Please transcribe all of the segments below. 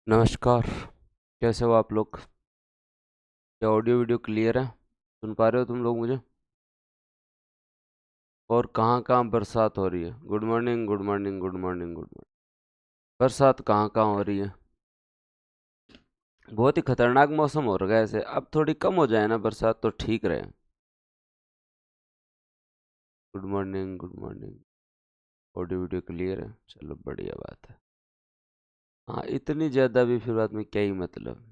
नमस्कार। कैसे हो आप लोग? क्या ऑडियो वीडियो क्लियर है? सुन पा रहे हो तुम लोग मुझे? और कहाँ कहाँ बरसात हो रही है? Good morning, good morning, good morning, good morning. बरसात कहाँ कहाँ हो रही है? बहुत ही खतरनाक मौसम हो रहा है ऐसे। अब थोड़ी कम हो जाए ना बरसात तो ठीक रहे। Good morning, good morning. Audio video clear है, चलो बढ़िया बात है। हाँ, इतनी ज़्यादा भी फिर बाद में क्या ही मतलब।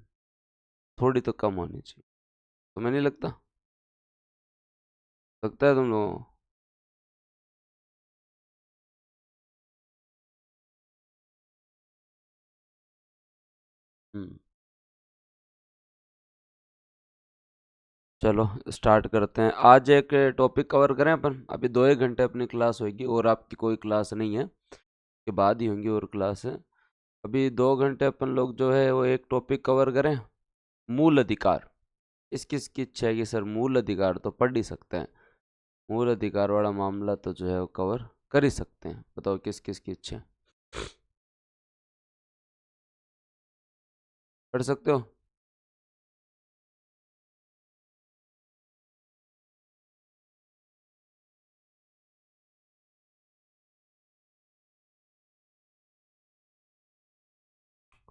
थोड़ी तो कम होनी चाहिए। तुम्हें नहीं लगता? लगता है तुम लोगों को? हम्म। चलो स्टार्ट करते हैं। आज एक टॉपिक कवर करें अपन। अभी 2 एक घंटे अपनी क्लास होगी और आपकी कोई क्लास नहीं है, के बाद ही होंगी और क्लास है। अभी 2 घंटे अपन लोग जो है वो एक टॉपिक कवर करें। मूल अधिकार। किस किस की इच्छा है कि सर मूल अधिकार तो पढ़ ही सकते हैं। मूल अधिकार वाला मामला तो जो है वो कवर कर ही सकते हैं। बताओ किस किस की इच्छा है? पढ़ सकते हो?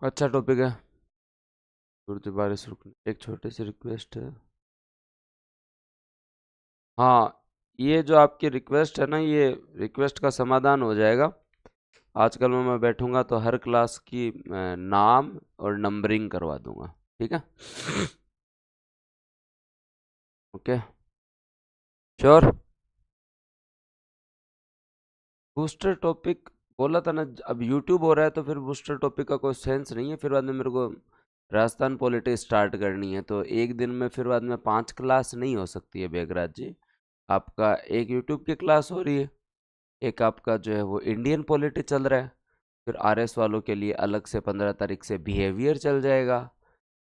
अच्छा टॉपिक है। गुरुजी बारिश रुकने एक छोटी सी रिक्वेस्ट है। हाँ, ये जो आपकी रिक्वेस्ट है ना, ये रिक्वेस्ट का समाधान हो जाएगा। आजकल मैं बैठूंगा तो हर क्लास की नाम और नंबरिंग करवा दूंगा। ठीक है? ओके। श्योर। बूस्टर टॉपिक बोला था ना। अब यूट्यूब हो रहा है तो फिर बूस्टर टॉपिक का कोई सेंस नहीं है। फिर बाद में मेरे को राजस्थान पॉलिटिक्स स्टार्ट करनी है तो एक दिन में फिर बाद में 5 क्लास नहीं हो सकती है बेगराज जी। आपका एक यूट्यूब की क्लास हो रही है, एक आपका जो है वो इंडियन पॉलिटी चल रहा है। फिर आरएस वालों के लिए अलग से 15 तारीख से बिहेवियर चल जाएगा।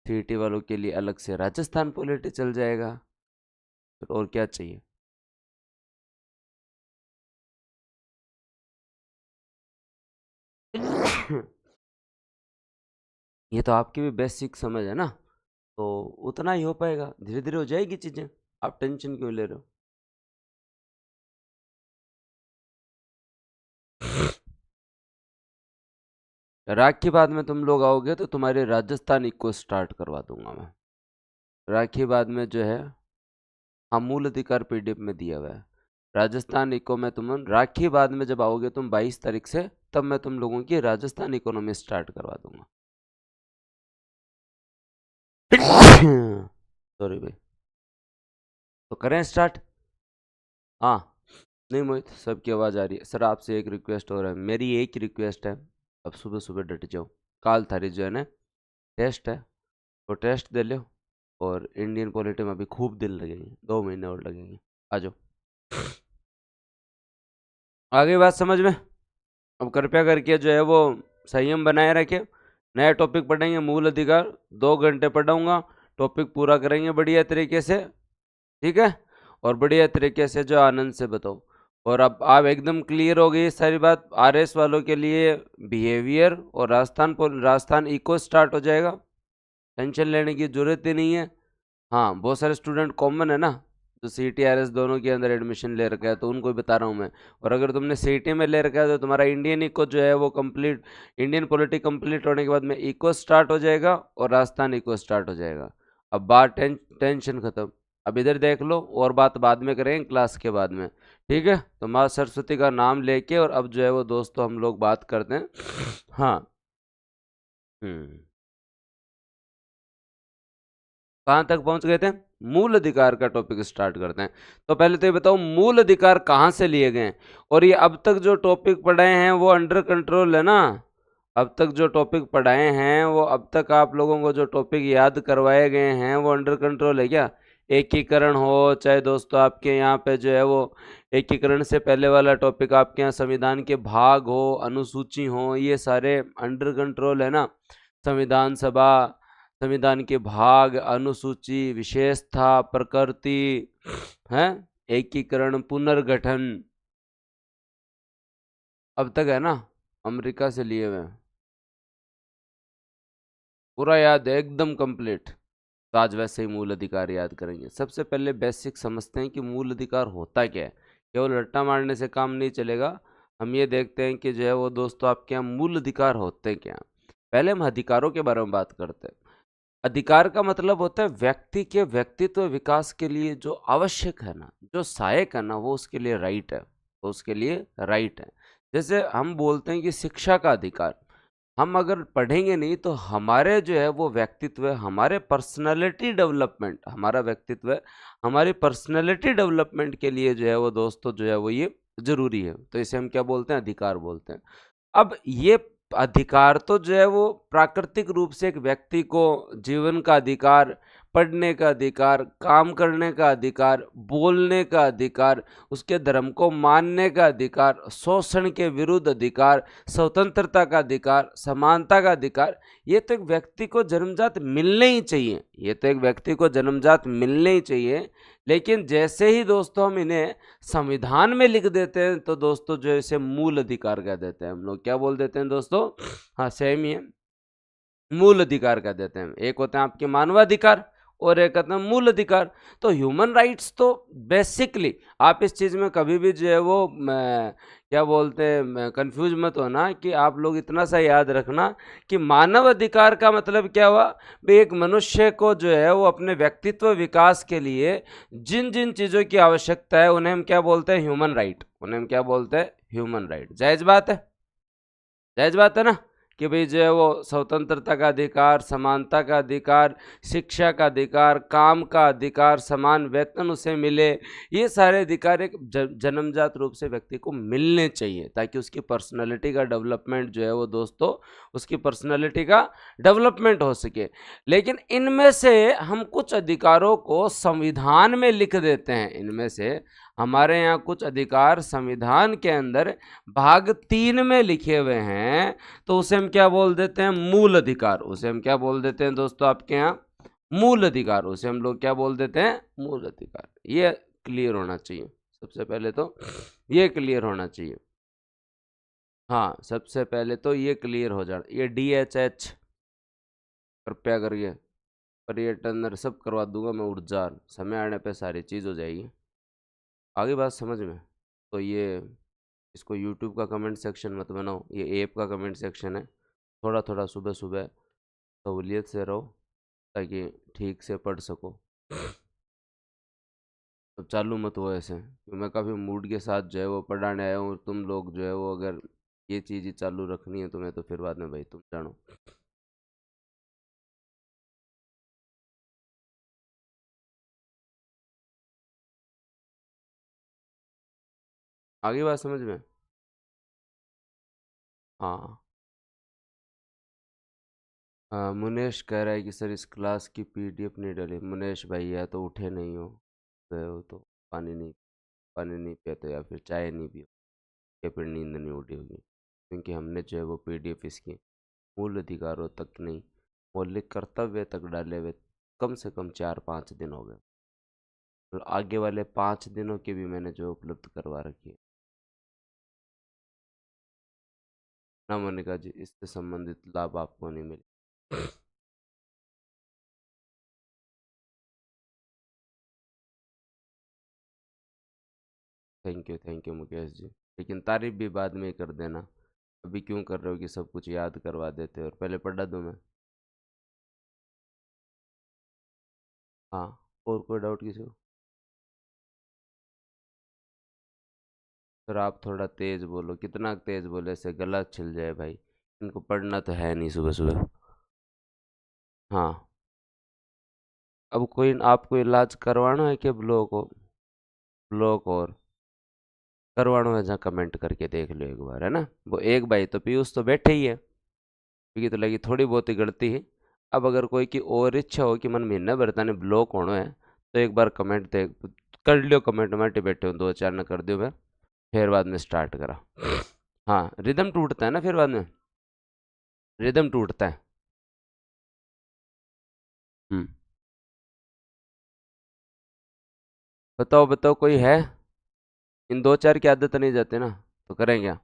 सीईटी वालों के लिए अलग से राजस्थान पॉलिटी चल जाएगा। फिर और क्या चाहिए? ये तो आपकी भी बेसिक समझ है ना, तो उतना ही हो पाएगा। धीरे धीरे हो जाएगी चीजें। आप टेंशन क्यों ले रहे हो? राखी बाद में तुम लोग आओगे तो तुम्हारे राजस्थान इको स्टार्ट करवा दूंगा मैं। राखी बाद में जो है, हाँ, मूल अधिकार पीडीएफ में दिया हुआ है। राजस्थान इको में तुम राखी बाद में जब आओगे तुम 22 तारीख से, तब मैं तुम लोगों की राजस्थान इकोनॉमी स्टार्ट करवा दूंगा। सॉरी भाई। तो करें स्टार्ट? हाँ। नहीं मोहित, सबकी आवाज़ आ रही है। सर आपसे एक रिक्वेस्ट हो रहा है, मेरी एक रिक्वेस्ट है। अब सुबह सुबह डट जाओ। काल थारी जो है ना, टेस्ट है, वो टेस्ट दे लो। और इंडियन पॉलिटी में अभी खूब दिन लगेंगे, 2 महीने और लगेंगे। आ जाओ। आगे बात समझ में? अब कृपया करके जो है वो संयम बनाए रखे। नया टॉपिक पढ़ेंगे मूल अधिकार। 2 घंटे पढ़ाऊंगा। टॉपिक पूरा करेंगे बढ़िया तरीके से। ठीक है? और बढ़िया तरीके से जो आनंद से बताओ। और अब आप एकदम क्लियर हो गई सारी बात। आरएस वालों के लिए बिहेवियर और राजस्थान इको स्टार्ट हो जाएगा। टेंशन लेने की जरूरत ही नहीं है। हाँ, बहुत सारे स्टूडेंट कॉमन है ना, जो सी टी आर एस दोनों के अंदर एडमिशन ले रखा है, तो उनको ही बता रहा हूँ मैं। और अगर तुमने सी टी में ले रखा है तो तुम्हारा इंडियन इको जो है वो कंप्लीट, इंडियन पॉलिटी कंप्लीट होने के बाद में इको स्टार्ट हो जाएगा और राजस्थान इको स्टार्ट हो जाएगा। अब बात टेंशन खत्म। अब इधर देख लो, और बात बाद में करेंगे क्लास के बाद में। ठीक है? तो माँ सरस्वती का नाम लेके और अब जो है वो दोस्तों हम लोग बात करते हैं। हाँ। हम्म। कहाँ तक पहुंच गए थे? मूल अधिकार का टॉपिक स्टार्ट करते हैं। तो पहले तो ये बताओ मूल अधिकार कहाँ से लिए गए हैं? और ये अब तक जो टॉपिक पढ़ाए हैं वो अंडर कंट्रोल है ना? अब तक जो टॉपिक पढ़ाए हैं वो, अब तक आप लोगों को जो टॉपिक याद करवाए गए हैं वो अंडर कंट्रोल है क्या? एकीकरण हो, चाहे दोस्तों आपके यहाँ पे जो है वो एकीकरण से पहले वाला टॉपिक आपके यहाँ संविधान के भाग हो, अनुसूची हो, ये सारे अंडर कंट्रोल है ना? संविधान सभा, संविधान के भाग, अनुसूची, विशेषता, प्रकृति, है, एकीकरण, पुनर्गठन, अब तक है ना? अमेरिका से लिए हुए हैं। पूरा याद है एकदम कंप्लीट। तो आज वैसे ही मूल अधिकार याद करेंगे। सबसे पहले बेसिक समझते हैं कि मूल अधिकार होता क्या है। केवल रट्टा मारने से काम नहीं चलेगा। हम ये देखते हैं कि जो है वो दोस्तों आपके यहाँ मूल अधिकार होते क्या। पहले हम अधिकारों के बारे में बात करते हैं। अधिकार का मतलब होता है व्यक्ति के व्यक्तित्व विकास के लिए जो आवश्यक है ना, जो सहायक है ना, वो उसके लिए राइट है। तो उसके लिए राइट है। जैसे हम बोलते हैं कि शिक्षा का अधिकार। हम अगर पढ़ेंगे नहीं तो हमारे जो है वो व्यक्तित्व है, हमारे पर्सनालिटी डेवलपमेंट, हमारा व्यक्तित्व है, हमारी पर्सनालिटी डेवलपमेंट के लिए जो है वो दोस्तों जो है वो ये जरूरी है। तो इसे हम क्या बोलते हैं, अधिकार बोलते हैं। अब ये अधिकार तो जो है वो प्राकृतिक रूप से एक व्यक्ति को जीवन का अधिकार, पढ़ने का अधिकार, काम करने का अधिकार, बोलने का अधिकार, उसके धर्म को मानने का अधिकार, शोषण के विरुद्ध अधिकार, स्वतंत्रता का अधिकार, समानता का अधिकार, ये तो एक व्यक्ति को जन्मजात मिलने ही चाहिए। ये तो एक व्यक्ति को जन्मजात मिलने ही चाहिए। लेकिन जैसे ही दोस्तों हम इन्हें संविधान में लिख देते हैं तो दोस्तों जो है इसे मूल अधिकार कह देते हैं। हम लोग क्या बोल देते हैं दोस्तों, हाँ सेम ही है, मूल अधिकार कह देते हैं। एक होते हैं आपके मानवाधिकार और एक होते हैं मूल अधिकार। तो ह्यूमन राइट्स तो बेसिकली आप इस चीज़ में कभी भी जो है वो क्या बोलते हैं कंफ्यूज मत होना कि आप लोग इतना सा याद रखना कि मानव अधिकार का मतलब क्या हुआ भाई, एक मनुष्य को जो है वो अपने व्यक्तित्व विकास के लिए जिन जिन चीज़ों की आवश्यकता है उन्हें हम क्या बोलते हैं, ह्यूमन राइट। उन्हें हम क्या बोलते हैं, ह्यूमन राइट। जायज़ बात है, जायज़ बात है ना कि भाई जो है वो स्वतंत्रता का अधिकार, समानता का अधिकार, शिक्षा का अधिकार, काम का अधिकार, समान वेतन उसे मिले, ये सारे अधिकार एक जन्मजात रूप से व्यक्ति को मिलने चाहिए ताकि उसकी पर्सनालिटी का डेवलपमेंट जो है वो दोस्तों, उसकी पर्सनालिटी का डेवलपमेंट हो सके। लेकिन इनमें से हम कुछ अधिकारों को संविधान में लिख देते हैं। इनमें से हमारे यहाँ कुछ अधिकार संविधान के अंदर भाग 3 में लिखे हुए हैं, तो उसे हम क्या बोल देते हैं, मूल अधिकार। उसे हम क्या बोल देते हैं दोस्तों आपके यहाँ, मूल अधिकार। उसे हम लोग क्या बोल देते हैं, मूल अधिकार। ये क्लियर होना चाहिए सबसे पहले तो, ये क्लियर होना चाहिए। हाँ सबसे पहले तो ये क्लियर हो जाए। ये DHH कृपया करिए, पर्यटन सब करवा दूंगा मैं, ऊर्जा समय आने पे सारी चीज़ हो जाएगी। आगे बात समझ में। तो ये इसको यूट्यूब का कमेंट सेक्शन मत बनाओ, ये ऐप का कमेंट सेक्शन है। थोड़ा थोड़ा सुबह सुबह सहूलियत से रहो ताकि ठीक से पढ़ सको। अब चालू मत हो ऐसे कि मैं काफ़ी मूड के साथ जो है वो पढ़ाने आया हूँ, तुम लोग जो है वो अगर ये चीज़ ही चालू रखनी है तुम्हें तो फिर बाद में भाई तुम जानो। आगे बात समझ में। हाँ मुनेश कह रहा है कि सर इस क्लास की PDF नहीं डली। मुनेश भाई या तो उठे नहीं हो, गए हो तो पानी नहीं, पानी नहीं पिया तो या फिर चाय नहीं पी, या फिर नींद नहीं उठी होगी। क्योंकि हमने जो है वो PDF इसकी मूल अधिकारों तक नहीं, मौलिक कर्तव्य तक डाले हुए कम से कम 4-5 दिन हो गए। तो आगे वाले 5 दिनों की भी मैंने जो उपलब्ध करवा रखी है ना मोनिका जी, इससे संबंधित लाभ आपको नहीं मिले। Thank you Mukesh ji. लेकिन तारीफ भी बाद में ही कर देना। अभी क्यों कर रहे हो कि सब कुछ याद करवा देते हो और पहले पढ़ा दूँ मैं। हाँ और कोई डाउट किसी को। सर आप थोड़ा तेज बोलो, कितना तेज बोले से गला छिल जाए भाई। इनको पढ़ना तो है नहीं सुबह सुबह। हाँ अब कोई आपको इलाज करवाना है कि ब्लॉक हो, ब्लॉक और करवाना है जहाँ कमेंट करके देख लो एक बार, है ना। वो एक भाई तो पीयूष तो बैठे ही है, क्योंकि तो लगी थोड़ी बहुत ही गलती है। अब अगर कोई की और इच्छा हो कि मन महीना भरता ने ब्लॉक होना है तो एक बार कमेंट देख कर लियो, कमेंट में बैठे हो 2-4 न कर दियो मैं, फिर बाद में स्टार्ट करा। हाँ रिदम टूटता है ना फिर बाद में, रिदम टूटता है। हम्म बताओ बताओ कोई है, इन 2-4 की आदत नहीं जाती ना, तो करें क्या।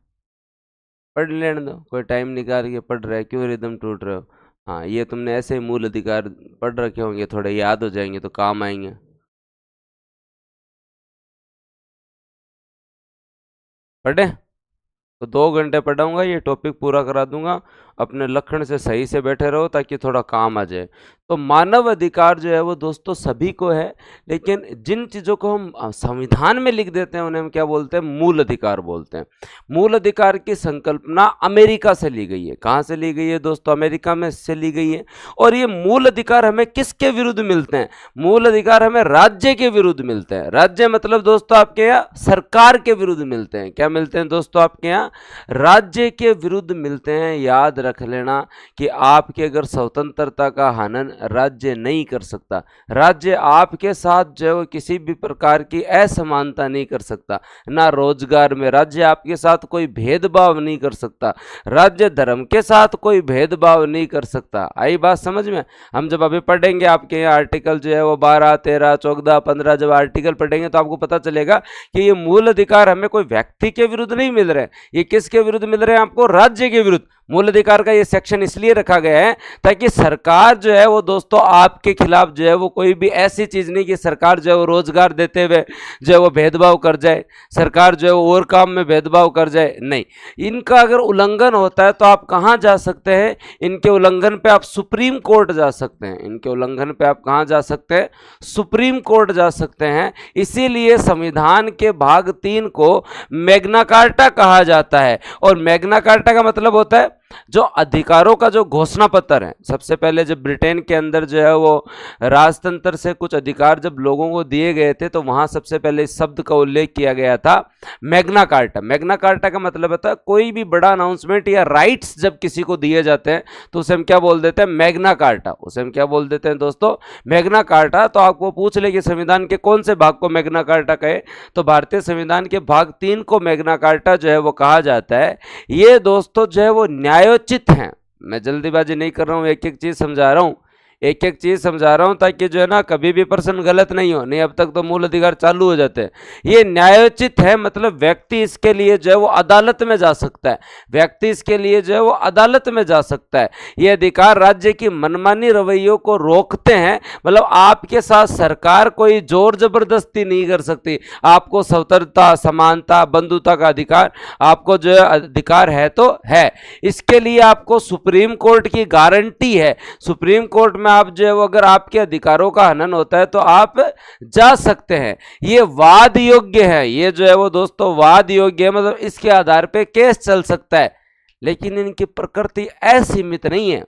पढ़ लेने दो, कोई टाइम निकाल के पढ़ रहा है, क्यों रिदम टूट रहे हो। हाँ, ये तुमने ऐसे ही मूल अधिकार पढ़ रखे होंगे, थोड़े याद हो जाएंगे तो काम आएंगे। पढ़े तो 2 घंटे पढ़ाऊंगा, ये टॉपिक पूरा करा दूंगा। अपने लक्षण से सही से बैठे रहो ताकि थोड़ा काम आ जाए। तो मानव अधिकार जो है वो दोस्तों सभी को है, लेकिन जिन चीज़ों को हम संविधान में लिख देते हैं उन्हें हम क्या बोलते हैं, मूल अधिकार बोलते हैं। मूल अधिकार की संकल्पना अमेरिका से ली गई है। कहाँ से ली गई है दोस्तों? अमेरिका में से ली गई है। और ये मूल अधिकार हमें किसके विरुद्ध मिलते हैं? मूल अधिकार हमें राज्य के विरुद्ध मिलते हैं। राज्य मतलब दोस्तों आपके यहाँ सरकार के विरुद्ध मिलते हैं। क्या मिलते हैं दोस्तों? आपके यहाँ राज्य के विरुद्ध मिलते हैं। याद रख लेना कि आपके अगर स्वतंत्रता का हनन राज्य नहीं कर सकता। राज्य आपके साथ जो किसी भी प्रकार की असमानता नहीं कर सकता, ना रोजगार में। राज्य आपके साथ कोई भेदभाव नहीं कर सकता। राज्य धर्म के साथ कोई भेदभाव नहीं कर सकता। आई बात समझ में? हम जब अभी पढ़ेंगे आपके यहाँ आर्टिकल जो है वो 12, 13, 14, 15 जब आर्टिकल पढ़ेंगे तो आपको पता चलेगा कि ये मूल अधिकार हमें कोई व्यक्ति के विरुद्ध नहीं मिल रहे हैं। ये किसके विरुद्ध मिल रहे हैं? आपको राज्य के विरुद्ध। मूल अधिकार का ये सेक्शन इसलिए रखा गया है ताकि सरकार जो है वो दोस्तों आपके खिलाफ जो है वो कोई भी ऐसी चीज नहीं कि सरकार जो है वो रोजगार देते हुए जो है वो भेदभाव कर जाए, सरकार जो है वो और काम में भेदभाव कर जाए। नहीं, इनका अगर उल्लंघन होता है तो आप कहाँ जा सकते हैं? इनके उल्लंघन पे आप सुप्रीम कोर्ट जा सकते हैं। इनके उल्लंघन पे आप कहाँ जा सकते हैं? सुप्रीम कोर्ट जा सकते हैं। इसीलिए संविधान के भाग 3 को मैग्ना कार्टा कहा जाता है। और मैग्ना कार्टा का मतलब होता है जो अधिकारों का जो घोषणा पत्र है। सबसे पहले जब ब्रिटेन के अंदर जो है वो राजतंत्र से कुछ अधिकार जब लोगों को दिए गए थे तो वहां सबसे पहले इस शब्द का उल्लेख किया गया था, मैग्ना कार्टा। मैग्ना कार्टा का मतलब होता है कोई भी बड़ा अनाउंसमेंट या राइट्स जब किसी को दिए जाते हैं तो उसे हम क्या बोल देते हैं? Magna carta. उसे हम क्या बोल देते हैं दोस्तों? Magna carta. तो आपको पूछ ले कि संविधान के कौन से भाग को मैग्ना कार्टा कहे, तो भारतीय संविधान के भाग 3 को मैग्ना कार्टा जो है वो कहा जाता है। ये दोस्तों जो है वो न्यायोचित हैं। मैं जल्दीबाजी नहीं कर रहा हूं, एक एक चीज समझा रहा हूं, एक एक चीज समझा रहा हूं ताकि जो है ना कभी भी प्रश्न गलत नहीं हो। नहीं, अब तक तो मूल अधिकार चालू हो जाते हैं। ये न्यायोचित है मतलब व्यक्ति इसके लिए जो है वो अदालत में जा सकता है। व्यक्ति इसके लिए जो है वो अदालत में जा सकता है। ये अधिकार राज्य की मनमानी रवैयों को रोकते हैं। मतलब आपके साथ सरकार कोई जोर जबरदस्ती नहीं कर सकती। आपको स्वतंत्रता, समानता, बंधुता का अधिकार आपको जो है अधिकार है तो है। इसके लिए आपको सुप्रीम कोर्ट की गारंटी है। सुप्रीम कोर्ट में आप जो है वो अगर आपके अधिकारों का हनन होता है तो आप जा सकते हैं। ये वाद योग्य है। ये जो है वो दोस्तों वाद योग्य है, मतलब इसके आधार पे केस चल सकता है। लेकिन इनकी प्रकृति असीमित नहीं है।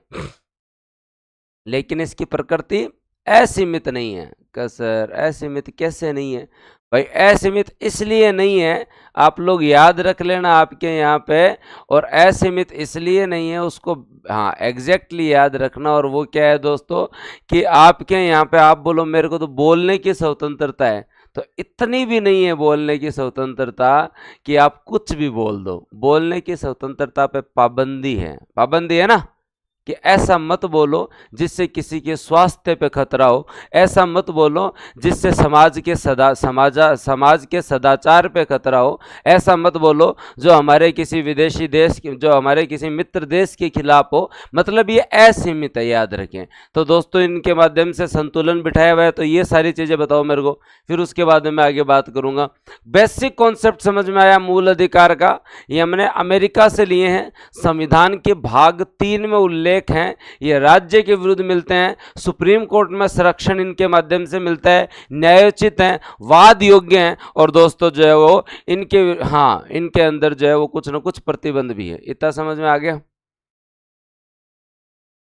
लेकिन इसकी प्रकृति असीमित नहीं है। सर असीमित कैसे नहीं है? भाई असीमित इसलिए नहीं है, आप लोग याद रख लेना आपके यहाँ पे। और असीमित इसलिए नहीं है, उसको हाँ एग्जैक्टली याद रखना। और वो क्या है दोस्तों कि आपके यहाँ पे आप बोलो मेरे को तो बोलने की स्वतंत्रता है, तो इतनी भी नहीं है बोलने की स्वतंत्रता कि आप कुछ भी बोल दो। बोलने की स्वतंत्रता पे पाबंदी है। पाबंदी है ना कि ऐसा मत बोलो जिससे किसी के स्वास्थ्य पे खतरा हो। ऐसा मत बोलो जिससे समाज के सदाचार पे खतरा हो। ऐसा मत बोलो जो हमारे किसी विदेशी देश जो हमारे किसी मित्र देश के खिलाफ हो। मतलब ये असीमित है, याद रखें। तो दोस्तों इनके माध्यम से संतुलन बिठाया हुआ है। तो ये सारी चीज़ें बताओ मेरे को, फिर उसके बाद में मैं आगे बात करूँगा। बेसिक कॉन्सेप्ट समझ में आया मूल अधिकार का? ये हमने अमेरिका से लिए हैं। संविधान के भाग 3 में उल्लेख हैं। ये राज्य के विरुद्ध मिलते हैं। सुप्रीम कोर्ट में संरक्षण इनके माध्यम से मिलता है। न्यायोचित हैं, वाद योग्य हैं। और दोस्तों जो है वो इनके अंदर जो है वो कुछ ना कुछ प्रतिबंध भी है। इतना समझ में आ गया?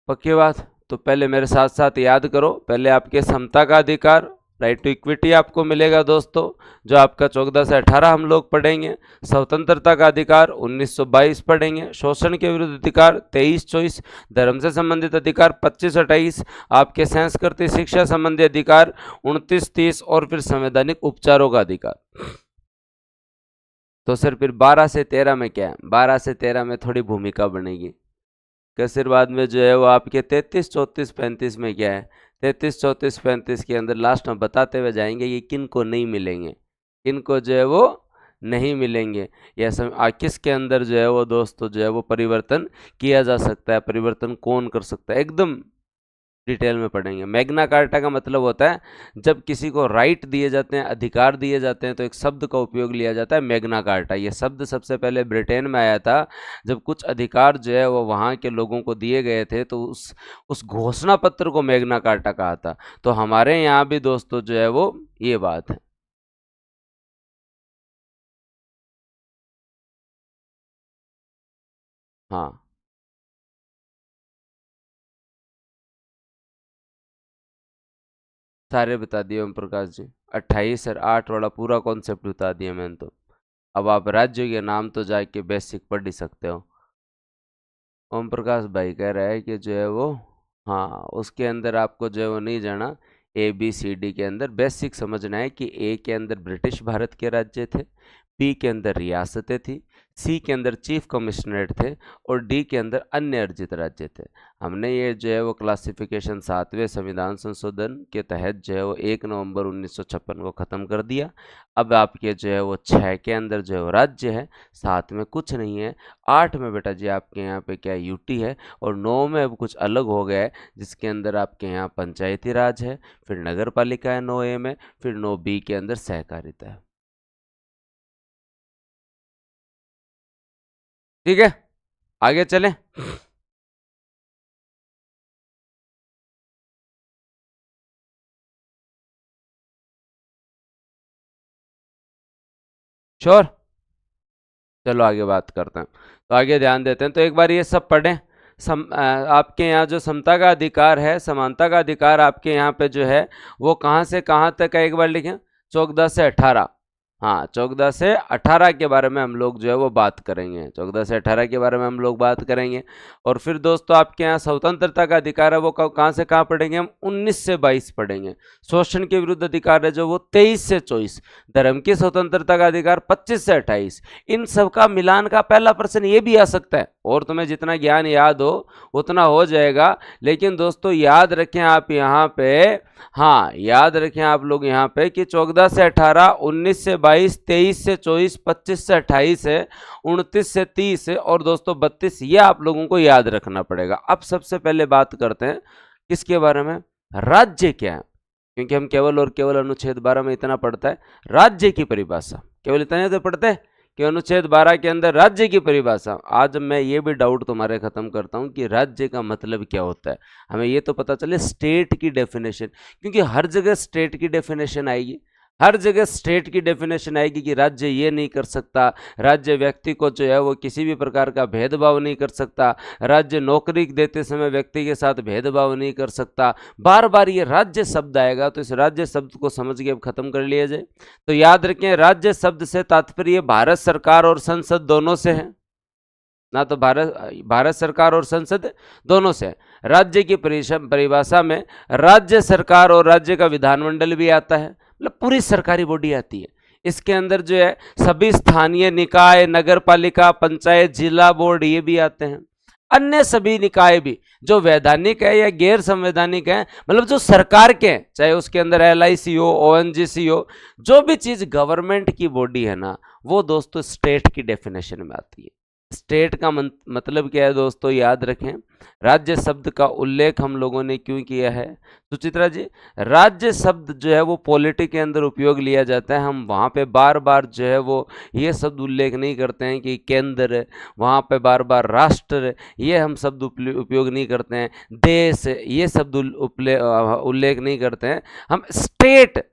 पक्की बात? तो पहले मेरे साथ साथ याद करो। पहले आपके समता का अधिकार, राइट टू इक्विटी आपको मिलेगा दोस्तों, जो आपका 14 से 18 हम लोग पढ़ेंगे। स्वतंत्रता का अधिकार 1922 पढ़ेंगे। शोषण के विरुद्ध अधिकार 23-24। धर्म से संबंधित अधिकार 25-28। आपके संस्कृति शिक्षा संबंधी अधिकार 29-30। और फिर संवैधानिक उपचारों का अधिकार। तो सर फिर 12 से 13 में क्या है? 12 से 13 में थोड़ी भूमिका बनेगी। फिर बाद में जो है वो आपके 33, 34, 35 में क्या है? 33, 34, 35 के अंदर लास्ट में बताते हुए जाएंगे कि किन को नहीं मिलेंगे, किन को जो है वो नहीं मिलेंगे। यह किसके अंदर जो है वो दोस्तों जो है वो परिवर्तन किया जा सकता है, परिवर्तन कौन कर सकता है, एकदम डिटेल में पढ़ेंगे। मैग्ना कार्टा का मतलब होता है जब किसी को राइट दिए जाते हैं, अधिकार दिए जाते हैं, तो एक शब्द का उपयोग लिया जाता है मैग्ना कार्टा। ये शब्द सबसे पहले ब्रिटेन में आया था, जब कुछ अधिकार जो है वो वहाँ के लोगों को दिए गए थे, तो उस घोषणा पत्र को मैग्ना कार्टा कहा था। तो हमारे यहाँ भी दोस्तों जो है वो ये बात है। हाँ, सारे बता दिए ओम प्रकाश जी, 28 और 8 वाला पूरा कॉन्सेप्ट बता दिया मैंने तो। अब आप राज्यों के नाम तो जाके बेसिक पढ़ ही सकते हो। ओम प्रकाश भाई कह रहा है कि जो है वो, हाँ उसके अंदर आपको जो है वो नहीं जाना, ए बी सी डी के अंदर बेसिक समझना है कि ए के अंदर ब्रिटिश भारत के राज्य थे, बी के अंदर रियासतें थी, सी के अंदर चीफ कमिश्नरेट थे, और डी के अंदर अन्य अर्जित राज्य थे। हमने ये जो है वो क्लासिफिकेशन 7वें संविधान संशोधन के तहत जो है वो 1 नवंबर 1956 को ख़त्म कर दिया। अब आपके जो है वो 6 के अंदर जो है वो राज्य है, 7 में कुछ नहीं है, 8 में बेटा जी आपके यहाँ पे क्या यूटी है, और 9 में अब कुछ अलग हो गया है, जिसके अंदर आपके यहाँ पंचायती राज है, फिर नगर पालिका है 9A में, फिर 9B के अंदर सहकारिता है। ठीक है, आगे चलें। श्योर, चलो आगे बात करते हैं। तो आगे ध्यान देते हैं, तो एक बार ये सब पढ़ें। आपके यहाँ जो समता का अधिकार है, समानता का अधिकार आपके यहाँ पे जो है वो कहाँ से कहाँ तक है, एक बार लिखें, 14 से 18। हाँ, 14 से 18 के बारे में हम लोग जो है वो बात करेंगे, 14 से 18 के बारे में हम लोग बात करेंगे। और फिर दोस्तों आपके यहाँ स्वतंत्रता का अधिकार है, वो कहाँ से कहाँ पढ़ेंगे हम, 19 से 22 पढ़ेंगे। शोषण के विरुद्ध अधिकार है जो वो 23 से 24। धर्म की स्वतंत्रता का अधिकार 25 से 28। इन सब का मिलान का पहला प्रश्न ये भी आ सकता है, और तुम्हें जितना ज्ञान याद हो उतना हो जाएगा। लेकिन दोस्तों याद रखें आप यहाँ पे, हाँ याद रखें आप लोग यहाँ पे कि 14 से 18, 19 से 22, 23 से 24, 25 से 28 है, 29 से 30 है, और दोस्तों 32, ये आप लोगों को याद रखना पड़ेगा। अब सबसे पहले बात करते हैं किसके बारे में, राज्य क्या है, क्योंकि हम केवल और केवल अनुच्छेद 12 में इतना पढ़ता है राज्य की परिभाषा, केवल इतना तो पढ़ते हैं कि अनुच्छेद 12 के अंदर राज्य की परिभाषा। आज मैं ये भी डाउट तुम्हारे खत्म करता हूँ कि राज्य का मतलब क्या होता है, हमें ये तो पता चले स्टेट की डेफिनेशन, क्योंकि हर जगह स्टेट की डेफिनेशन आएगी, हर जगह स्टेट की डेफिनेशन आएगी कि राज्य ये नहीं कर सकता, राज्य व्यक्ति को जो है वो किसी भी प्रकार का भेदभाव नहीं कर सकता, राज्य नौकरी देते समय व्यक्ति के साथ भेदभाव नहीं कर सकता, बार बार ये राज्य शब्द आएगा। तो इस राज्य शब्द को समझ के अब खत्म कर लिया जाए। तो याद रखें, राज्य शब्द से तात्पर्य भारत सरकार और संसद दोनों से है ना, तो भारत सरकार और संसद दोनों से। राज्य की परिभाषा में राज्य सरकार और राज्य का विधानमंडल भी आता है, मतलब पूरी सरकारी बॉडी आती है। इसके अंदर जो है सभी स्थानीय निकाय, नगर पालिका, पंचायत, जिला बोर्ड ये भी आते हैं। अन्य सभी निकाय भी जो वैधानिक है या गैर संवैधानिक है, मतलब जो सरकार के हैं, चाहे उसके अंदर LIC हो, ONGC हो, जो भी चीज गवर्नमेंट की बॉडी है ना, वो दोस्तों स्टेट की डेफिनेशन में आती है। स्टेट का मतलब क्या है दोस्तों, याद रखें। राज्य शब्द का उल्लेख हम लोगों ने क्यों किया है सुचित्रा जी, राज्य शब्द जो है वो पॉलिटी के अंदर उपयोग लिया जाता है। हम वहाँ पे बार बार जो है वो ये शब्द उल्लेख नहीं करते हैं कि केंद्र है, वहाँ पे बार बार राष्ट्र, ये हम शब्द उपयोग नहीं करते हैं, देश, ये शब्द उल्लेख नहीं करते हैं। हम स्टेट,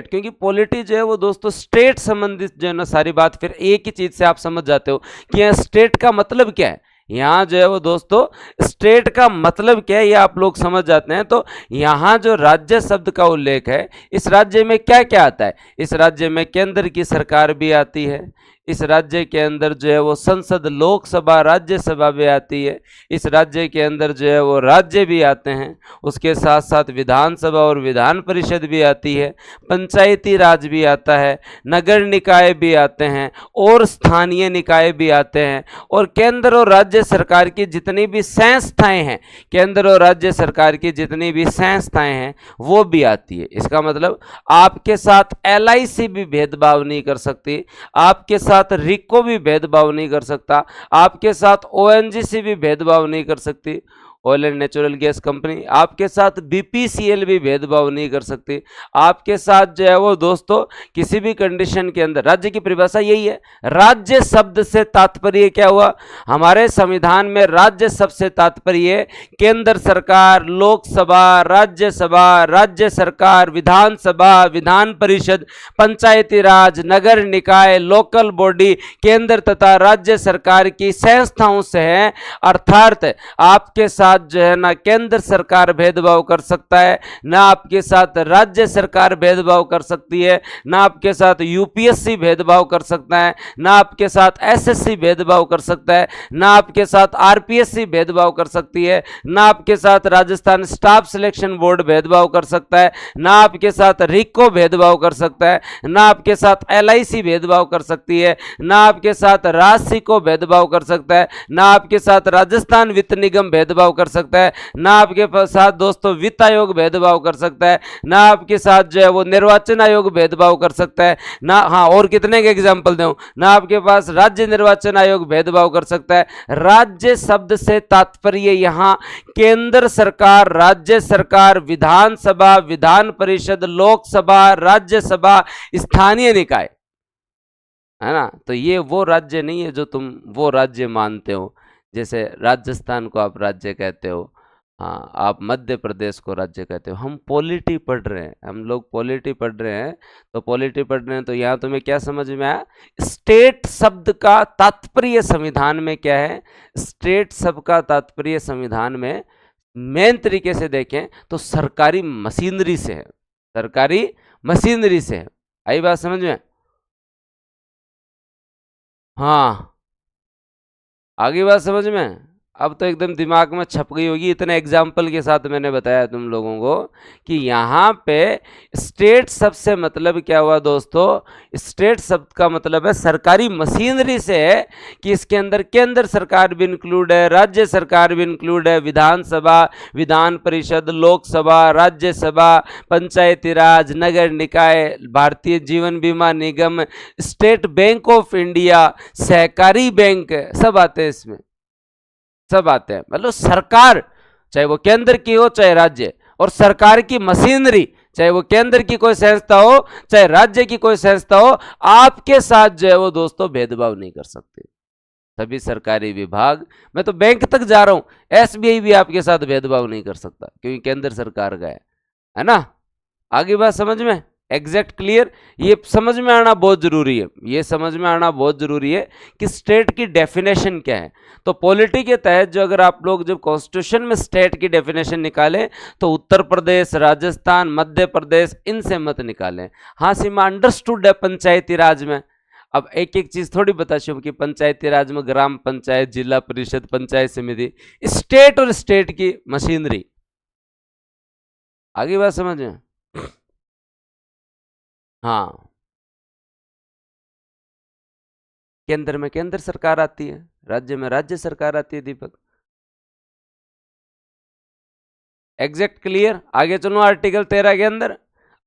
क्योंकि पॉलिटी जो है वो दोस्तों स्टेट संबंधित जो है ना सारी बात, फिर एक ही चीज से आप समझ जाते हो कि यहाँ स्टेट का मतलब क्या है। यहाँ जो है वो दोस्तों स्टेट का मतलब क्या है ये आप लोग समझ जाते हैं। तो यहाँ जो राज्य शब्द का उल्लेख है, इस राज्य में क्या क्या आता है, इस राज्य में केंद्र की सरकार भी आती है, इस राज्य के अंदर जो है वो संसद, लोकसभा, राज्यसभा भी आती है। इस राज्य के अंदर जो है वो राज्य भी आते हैं, उसके साथ साथ विधानसभा और विधान परिषद भी आती है, पंचायती राज भी आता है, नगर निकाय भी आते हैं और स्थानीय निकाय भी आते हैं, और केंद्र और राज्य सरकार की जितनी भी संस्थाएं हैं, केंद्र और राज्य सरकार की जितनी भी संस्थाएं हैं वो भी आती है। इसका मतलब आपके साथ LIC भी भेदभाव नहीं कर सकती, आपके साथ रिको भी भेदभाव नहीं कर सकता, आपके साथ ONGC भी भेदभाव नहीं कर सकती, oil and natural gas company, आपके साथ BPCL भी भेदभाव नहीं कर सकती, आपके साथ जो है वो दोस्तों किसी भी कंडीशन के अंदर। राज्य की परिभाषा यही है। राज्य शब्द से तात्पर्य क्या हुआ? हमारे संविधान में राज्य शब्द से तात्पर्य केंद्र सरकार, लोकसभा, राज्यसभा, राज्य सरकार, विधानसभा, विधान परिषद, पंचायती राज, नगर निकाय, लोकल बॉडी, केंद्र तथा राज्य सरकार की संस्थाओं से है। अर्थात आपके साथ जो है ना केंद्र सरकार भेदभाव कर सकता है, ना आपके साथ राज्य सरकार भेदभाव कर सकती है, ना आपके साथ UPSC भेदभाव कर सकता है, ना आपके साथ SSC भेदभाव कर सकता है, ना आपके साथ RPSC भेदभाव कर सकती है, ना आपके साथ राजस्थान स्टाफ सिलेक्शन बोर्ड भेदभाव कर सकता है, ना आपके साथ रिको भेदभाव कर सकता है, ना आपके साथ LIC भेदभाव कर सकती है, ना आपके साथ राजसिको भेदभाव कर सकता है, ना आपके साथ राजस्थान वित्त निगम भेदभाव कर सकता है, ना आपके साथ दोस्तों वित्त आयोग भेदभाव कर सकता है, ना आपके साथ जो है वो निर्वाचन आयोग भेदभाव कर सकता है, ना, हाँ, और कितने के एग्जाम्पल दूं, ना आपके पास राज्य निर्वाचन आयोग भेदभाव कर सकता है। राज्य शब्द से तात्पर्य यहां केंद्र सरकार, राज्य सरकार, विधानसभा, विधान परिषद, लोकसभा, राज्यसभा, स्थानीय निकाय, है ना। तो ये वो राज्य नहीं है जो तुम वो राज्य मानते हो। जैसे राजस्थान को आप राज्य कहते हो, हाँ, आप मध्य प्रदेश को राज्य कहते हो। हम पॉलिटी पढ़ रहे हैं, हम लोग पॉलिटी पढ़ रहे हैं, तो पॉलिटी पढ़ रहे हैं तो यहाँ तुम्हें क्या समझ में आया? स्टेट शब्द का तात्पर्य संविधान में क्या है? स्टेट शब्द का तात्पर्य संविधान में मेन तरीके से देखें तो सरकारी मशीनरी से है, सरकारी मशीनरी से है। आई बात समझ में? हाँ, आगे बात समझ में? अब तो एकदम दिमाग में छप गई होगी, इतने एग्जाम्पल के साथ मैंने बताया तुम लोगों को कि यहाँ पे स्टेट शब्द से मतलब क्या हुआ दोस्तों? स्टेट शब्द का मतलब है सरकारी मशीनरी से है, कि इसके अंदर केंद्र सरकार भी इंक्लूड है, राज्य सरकार भी इंक्लूड है, विधानसभा, विधान परिषद, लोकसभा, राज्यसभा, पंचायती राज, नगर निकाय, भारतीय जीवन बीमा निगम, स्टेट बैंक ऑफ इंडिया, सहकारी बैंक, सब आते हैं इसमें, सब आते हैं। मतलब सरकार, चाहे वो केंद्र की हो चाहे राज्य, और सरकार की मशीनरी, चाहे वो केंद्र की कोई संस्था हो चाहे राज्य की कोई संस्था हो, आपके साथ जो है वो दोस्तों भेदभाव नहीं कर सकते। सभी सरकारी विभाग, मैं तो बैंक तक जा रहा हूं, SBI भी आपके साथ भेदभाव नहीं कर सकता क्योंकि केंद्र सरकार का है ना। आगे बात समझ में? Exact clear? ये समझ में आना बहुत जरूरी है, ये समझ में आना बहुत जरूरी है कि स्टेट की डेफिनेशन क्या है। तो पॉलिटी के तहत जो अगर आप लोग जब कॉन्स्टिट्यूशन में स्टेट की डेफिनेशन निकालें तो उत्तर प्रदेश, राजस्थान, मध्य प्रदेश, इनसे मत निकालें। हाँ, सीमा अंडरस्टूड है पंचायती राज में। अब एक एक चीज थोड़ी बता शुभ कि पंचायती राज में ग्राम पंचायत, जिला परिषद, पंचायत समिति, स्टेट और स्टेट की मशीनरी। आगे बात समझ में? हाँ, केंद्र में केंद्र सरकार आती है, राज्य में राज्य सरकार आती है। दीपक, एग्जैक्ट क्लियर? आगे चलो आर्टिकल 13 के अंदर।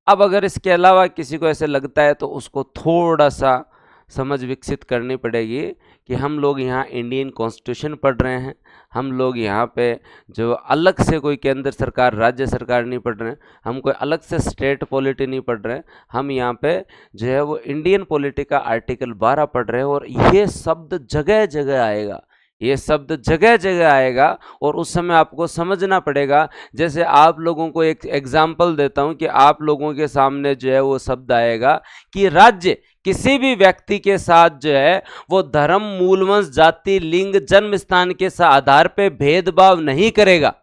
अब अगर इसके अलावा किसी को ऐसे लगता है तो उसको थोड़ा सा समझ विकसित करनी पड़ेगी कि हम लोग यहाँ इंडियन कॉन्स्टिट्यूशन पढ़ रहे हैं, हम लोग यहाँ पे जो अलग से कोई केंद्र सरकार, राज्य सरकार नहीं पढ़ रहे हैं, हम कोई अलग से स्टेट पॉलिटी नहीं पढ़ रहे हैं, हम यहाँ पे जो है वो इंडियन पॉलिटी का आर्टिकल 12 पढ़ रहे हैं। और ये शब्द जगह जगह आएगा, ये शब्द जगह जगह आएगा और उस समय आपको समझना पड़ेगा। जैसे आप लोगों को एक एग्जाम्पल देता हूँ कि आप लोगों के सामने जो है वो शब्द आएगा कि राज्य किसी भी व्यक्ति के साथ जो है वो धर्म, मूलवंश, जाति, लिंग, जन्म स्थान के आधार पे भेदभाव नहीं करेगा।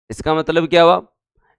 इसका मतलब क्या हुआ?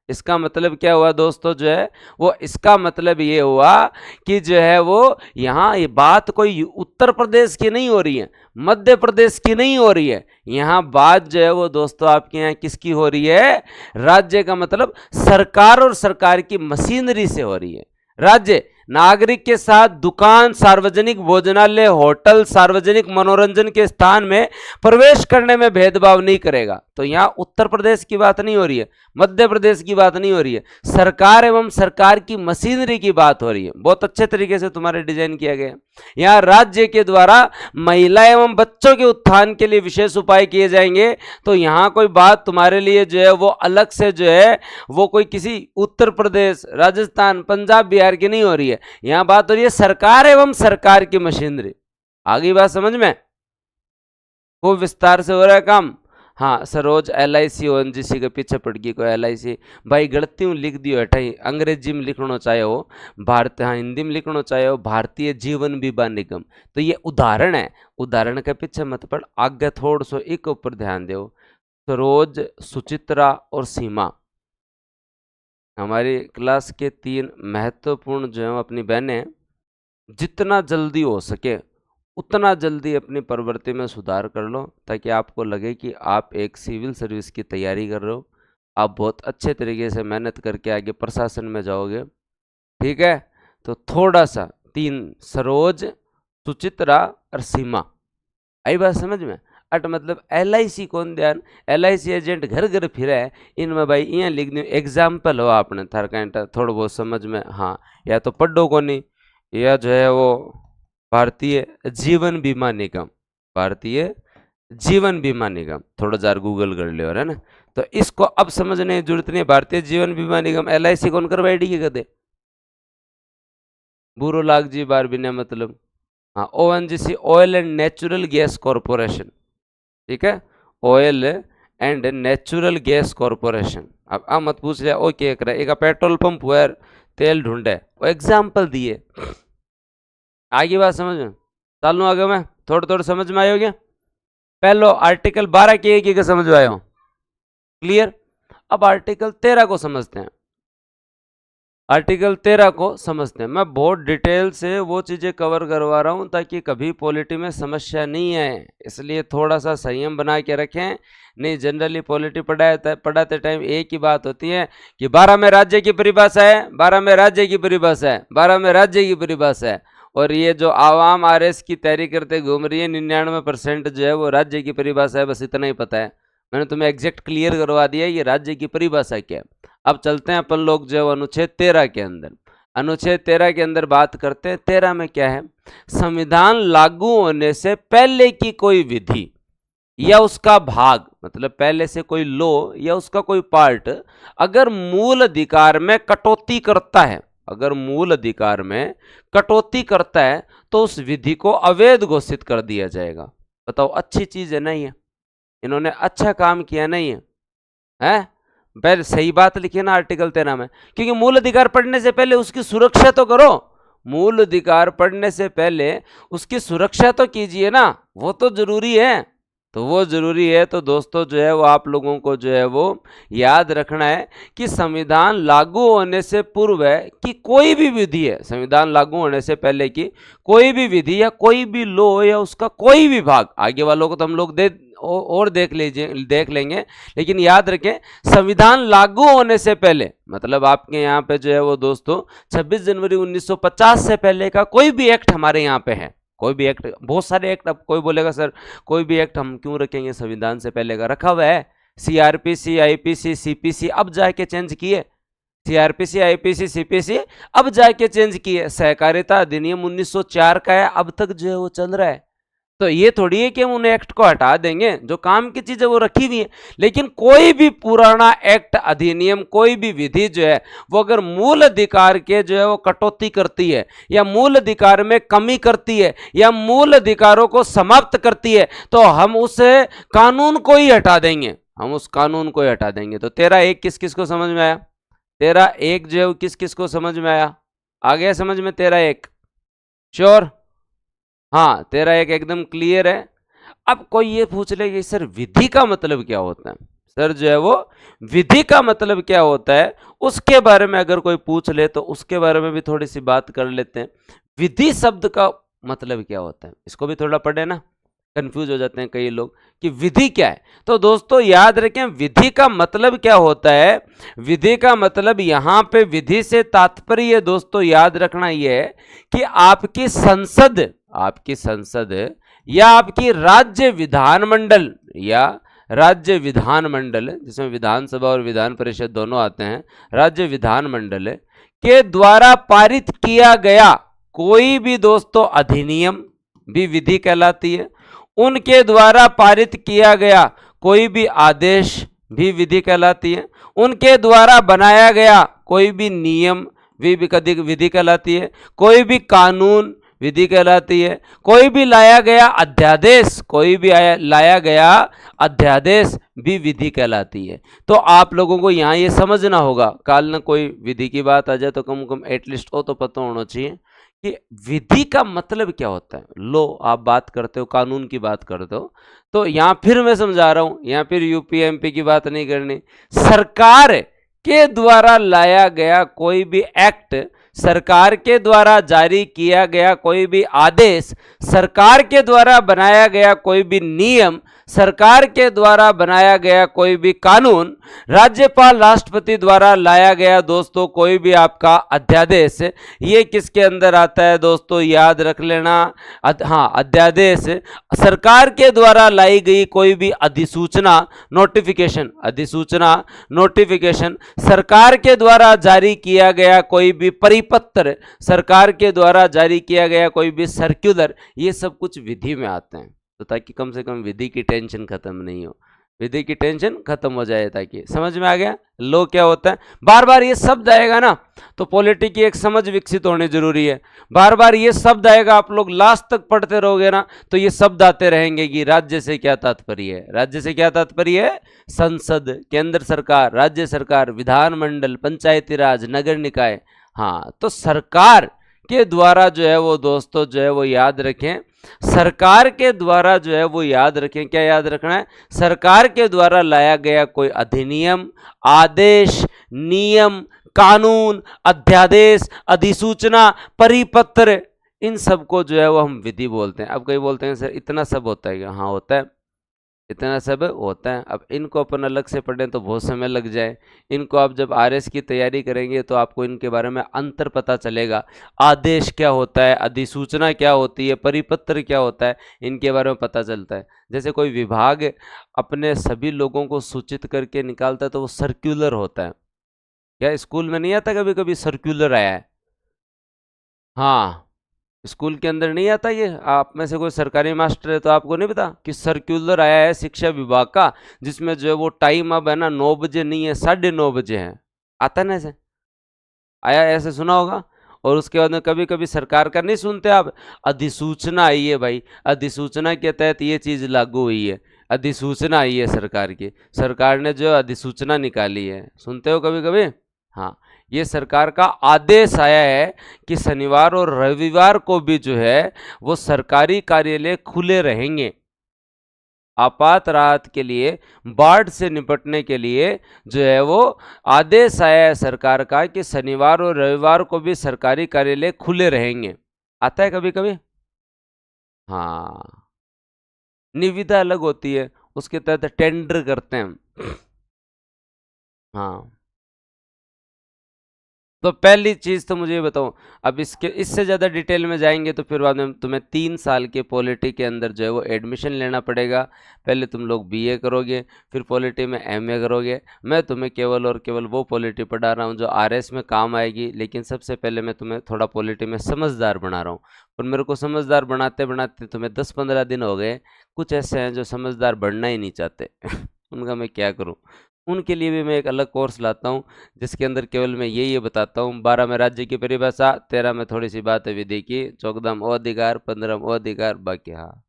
इसका मतलब क्या हुआ दोस्तों, जो है वो इसका मतलब ये हुआ कि जो है वो यहाँ ये बात कोई उत्तर प्रदेश की नहीं हो रही है, मध्य प्रदेश की नहीं हो रही है, यहाँ बात जो है वो दोस्तों आपके यहाँ किसकी हो रही है, राज्य का मतलब सरकार और सरकार की मशीनरी से हो रही है। राज्य नागरिक के साथ दुकान, सार्वजनिक भोजनालय, होटल, सार्वजनिक मनोरंजन के स्थान में प्रवेश करने में भेदभाव नहीं करेगा। तो यहां उत्तर प्रदेश की बात नहीं हो रही है, मध्य प्रदेश की बात नहीं हो रही है, सरकार एवं सरकार की मशीनरी की बात हो रही है। बहुत अच्छे तरीके से तुम्हारे डिजाइन किया गया। यहां राज्य के द्वारा महिला एवं बच्चों के उत्थान के लिए विशेष उपाय किए जाएंगे। तो यहां कोई बात तुम्हारे लिए जो है वो अलग से जो है वो कोई किसी उत्तर प्रदेश, राजस्थान, पंजाब, बिहार की नहीं हो रही है। यहां बात हो रही है सरकार एवं सरकार की मशीनरी। आगे बात समझ में, खूब विस्तार से हो रहा है काम। हाँ सरोज LIC ONGC के पीछे पड़ गई कोई LIC, भाई गलती हूँ लिख दियो हटाई, अंग्रेजी में लिखना चाहे हो भारत, हाँ हिंदी में लिखना चाहे हो भारतीय जीवन बीमा निगम। तो ये उदाहरण है, उदाहरण के पीछे मत पड़, आगे थोड़ा सो एक ऊपर ध्यान दो। सरोज, सुचित्रा और सीमा हमारी क्लास के 3 महत्वपूर्ण जो है अपनी बहनें, जितना जल्दी हो सके उतना जल्दी अपनी प्रवृत्ति में सुधार कर लो, ताकि आपको लगे कि आप एक सिविल सर्विस की तैयारी कर रहे हो, आप बहुत अच्छे तरीके से मेहनत करके आगे प्रशासन में जाओगे। ठीक है, तो थोड़ा सा 3 सरोज, सुचित्रा और सीमा, आई बात समझ में। अट मतलब LIC कौन ध्यान, LIC एजेंट घर घर फिरे है, इनमें भाई यहाँ लिख दो एग्जाम्पल हो आपने थार का थोड़ा बहुत समझ में। हाँ या तो पढ़ो को नहीं, या जो है वो भारतीय जीवन बीमा निगम, भारतीय जीवन बीमा निगम थोड़ा जार गूगल कर लियो है ना। तो इसको अब समझने की जरूरत नहीं, भारतीय जीवन बीमा निगम LIC कौन करवाएगी के कदे बुरो लाग जी बार बिना मतलब। हाँ ONGC oil and natural gas corporation, ठीक है, oil and natural gas corporation. अब आ मत पूछ लिया ओ क्या कर एक पेट्रोल पंप हुआ तेल ढूंढे, वो एग्जाम्पल दिए। आगे बात समझ में, चालू आगे में थोड़ा थोड़ा समझ में आयो क्या। पहलो आर्टिकल 12 के समझ में आयो, क्लियर। अब आर्टिकल 13 को समझते हैं, आर्टिकल 13 को समझते हैं। मैं बहुत डिटेल से वो चीज़ें कवर करवा रहा हूँ ताकि कभी पॉलिटी में समस्या नहीं आए, इसलिए थोड़ा सा संयम बना के रखें। नहीं जनरली पॉलिटी पढ़ाते टाइम एक ही बात होती है कि 12 में राज्य की परिभाषा है, 12 में राज्य की परिभाषा है, 12 में राज्य की परिभाषा है। और ये जो आवाम RS की तैयारी करते घूम रही है 99% जो है वो राज्य की परिभाषा है, बस इतना ही पता है। मैंने तुम्हें एग्जैक्ट क्लियर करवा दिया ये राज्य की परिभाषा क्या है। अब चलते हैं अपन लोग जो अनुच्छेद 13 के अंदर, अनुच्छेद 13 के अंदर बात करते हैं। 13 में क्या है, संविधान लागू होने से पहले की कोई विधि या उसका भाग, मतलब पहले से कोई लॉ या उसका कोई पार्ट अगर मूल अधिकार में कटौती करता है, अगर मूल अधिकार में कटौती करता है तो उस विधि को अवैध घोषित कर दिया जाएगा। बताओ अच्छी चीज है नहीं है, इन्होंने अच्छा काम किया नहीं है, हैं? पहले सही बात लिखी ना आर्टिकल 13 में, क्योंकि मूल अधिकार पढ़ने से पहले उसकी सुरक्षा तो करो, मूल अधिकार पढ़ने से पहले उसकी सुरक्षा तो कीजिए ना, वो तो जरूरी है। तो वो जरूरी है। तो दोस्तों जो है वो आप लोगों को जो है वो याद रखना है कि संविधान लागू होने से पूर्व है कि कोई भी विधि है, संविधान लागू होने से पहले की कोई भी विधि या कोई भी लॉ या उसका कोई भी भाग, आगे वालों को तो हम लोग देख लेंगे, लेकिन याद रखें संविधान लागू होने से पहले मतलब आपके यहाँ पे जो है वो दोस्तों 26 जनवरी 1950 से पहले का कोई भी एक्ट हमारे यहाँ पे है, कोई भी एक्ट, बहुत सारे एक्ट। अब कोई बोलेगा सर कोई भी एक्ट हम क्यों रखेंगे, संविधान से पहले का रखा हुआ है, CRPC, IPC, CPC अब जाके चेंज किए, CRPC, IPC, CPC अब जाके चेंज किए। सहकारिता अधिनियम 1904 का है, अब तक जो है वो चल रहा है। तो ये थोड़ी है कि हम उन एक्ट को हटा देंगे, जो काम की चीज है वो रखी हुई है। लेकिन कोई भी पुराना एक्ट, अधिनियम, कोई भी विधि जो है वो अगर मूल अधिकार के जो है वो कटौती करती है या मूल अधिकार में कमी करती है या मूल अधिकारों को समाप्त करती है तो हम उस कानून को ही हटा देंगे, हम उस कानून को ही हटा देंगे। तो 13(1) किस किस को समझ में आया, 13(1) जो है वो किस किस को समझ में आया, आ गया समझ में 13(1) श्योर। हाँ 13(1) एकदम क्लियर है। अब कोई ये पूछ ले कि सर विधि का मतलब क्या होता है, सर जो है वो विधि का मतलब क्या होता है उसके बारे में अगर कोई पूछ ले तो उसके बारे में भी थोड़ी सी बात कर लेते हैं। विधि शब्द का मतलब क्या होता है, इसको भी थोड़ा पढ़े ना, कंफ्यूज हो जाते हैं कई लोग कि विधि क्या है। तो दोस्तों याद रखें विधि का मतलब क्या होता है। विधि का मतलब यहां पे विधि से तात्पर्य दोस्तों याद रखना यह है कि आपकी संसद या आपकी राज्य विधानमंडल या राज्य विधानमंडल जिसमें विधानसभा और विधान परिषद दोनों आते हैं, राज्य विधानमंडल के द्वारा पारित किया गया कोई भी दोस्तों अधिनियम भी विधि कहलाती है। उनके द्वारा पारित किया गया कोई भी आदेश भी विधि कहलाती है। उनके द्वारा बनाया गया कोई भी नियम भी विधि कहलाती है। कोई भी कानून विधि कहलाती है। कोई भी लाया गया अध्यादेश भी विधि कहलाती है। तो आप लोगों को यहाँ ये समझना होगा, काल न कोई विधि की बात आ जाए तो कम से कम एटलीस्ट वो तो पता होना चाहिए कि विधि का मतलब क्या होता है। लो आप बात करते हो, कानून की बात करते हो, तो यहां फिर मैं समझा रहा हूं, यहां फिर यूपी एमपी की बात नहीं करनी। सरकार के द्वारा लाया गया कोई भी एक्ट, सरकार के द्वारा जारी किया गया कोई भी आदेश, सरकार के द्वारा बनाया गया कोई भी नियम, सरकार के द्वारा बनाया गया कोई भी कानून, राज्यपाल राष्ट्रपति द्वारा लाया गया दोस्तों कोई भी आपका अध्यादेश, ये किसके अंदर आता है दोस्तों, याद रख लेना। हाँ, अध्यादेश, सरकार के द्वारा लाई गई कोई भी अधिसूचना नोटिफिकेशन, सरकार के द्वारा जारी किया गया कोई भी परिपत्र, सरकार के द्वारा जारी किया गया कोई भी सर्कुलर, ये सब कुछ विधि में आते हैं। तो ताकि कम से कम विधि की टेंशन खत्म नहीं हो, विधि की टेंशन खत्म हो जाए, ताकि समझ में आ गया लो क्या होता है। बार बार ये शब्द आएगा ना तो पॉलिटी की एक समझ विकसित होनी जरूरी है। बार बार ये शब्द आएगा, आप लोग लास्ट तक पढ़ते रहोगे ना तो ये शब्द आते रहेंगे कि राज्य से क्या तात्पर्य है। राज्य से क्या तात्पर्य है, संसद, केंद्र सरकार, राज्य सरकार, विधानमंडल, पंचायती राज, नगर निकाय। हाँ, तो सरकार के द्वारा जो है वो दोस्तों जो है वो याद रखें, सरकार के द्वारा जो है वो याद रखें, क्या याद रखना है, सरकार के द्वारा लाया गया कोई अधिनियम, आदेश, नियम, कानून, अध्यादेश, अधिसूचना, परिपत्र, इन सब को जो है वो हम विधि बोलते हैं। अब कई बोलते हैं सर इतना सब होता है क्या? हाँ होता है, इतना सब होता है। अब इनको अपन अलग से पढ़ें तो बहुत समय लग जाए। इनको आप जब आरएस की तैयारी करेंगे तो आपको इनके बारे में अंतर पता चलेगा। आदेश क्या होता है, अधिसूचना क्या होती है, परिपत्र क्या होता है, इनके बारे में पता चलता है। जैसे कोई विभाग अपने सभी लोगों को सूचित करके निकालता है तो वो सर्कुलर होता है। क्या स्कूल में नहीं आता कभी कभी सर्कुलर आया है? हाँ, स्कूल के अंदर नहीं आता ये। आप में से कोई सरकारी मास्टर है तो आपको नहीं पता कि सर्कुलर आया है शिक्षा विभाग का, जिसमें जो है वो टाइम अब है ना 9 बजे नहीं है, 9:30 बजे है। आता ना ऐसे, आया ऐसे सुना होगा। और उसके बाद में कभी कभी सरकार का नहीं सुनते आप, अधिसूचना आई है भाई, अधिसूचना के तहत ये चीज़ लागू हुई है, अधिसूचना आई है सरकार की, सरकार ने जो अधिसूचना निकाली है, सुनते हो कभी कभी। हाँ, ये सरकार का आदेश आया है कि शनिवार और रविवार को भी जो है वो सरकारी कार्यालय खुले रहेंगे। आपात राहत के लिए, बाढ़ से निपटने के लिए जो है वो आदेश आया है सरकार का कि शनिवार और रविवार को भी सरकारी कार्यालय खुले रहेंगे। आता है कभी कभी। हाँ, निविदा अलग होती है, उसके तहत टेंडर करते हैं हम। हाँ, तो पहली चीज़ तो मुझे ये बताओ, अब इससे ज़्यादा डिटेल में जाएंगे तो फिर बाद में तुम्हें 3 साल के पॉलिटी के अंदर जो है वो एडमिशन लेना पड़ेगा। पहले तुम लोग बीए करोगे, फिर पॉलिटी में एमए करोगे। मैं तुम्हें केवल और केवल वो पॉलिटी पढ़ा रहा हूँ जो आरएस में काम आएगी, लेकिन सबसे पहले मैं तुम्हें थोड़ा पॉलिटी में समझदार बना रहा हूँ। और मेरे को समझदार बनाते बनाते तुम्हें 10-15 दिन हो गए। कुछ ऐसे हैं जो समझदार बनना ही नहीं चाहते उनका मैं क्या करूँ। उनके लिए भी मैं एक अलग कोर्स लाता हूँ जिसके अंदर केवल मैं ये बताता हूँ। 12 में राज्य की परिभाषा, 13 में थोड़ी सी बात है विधि की, 14 में अधिकार, 15 में अधिकार, बाकी हाँ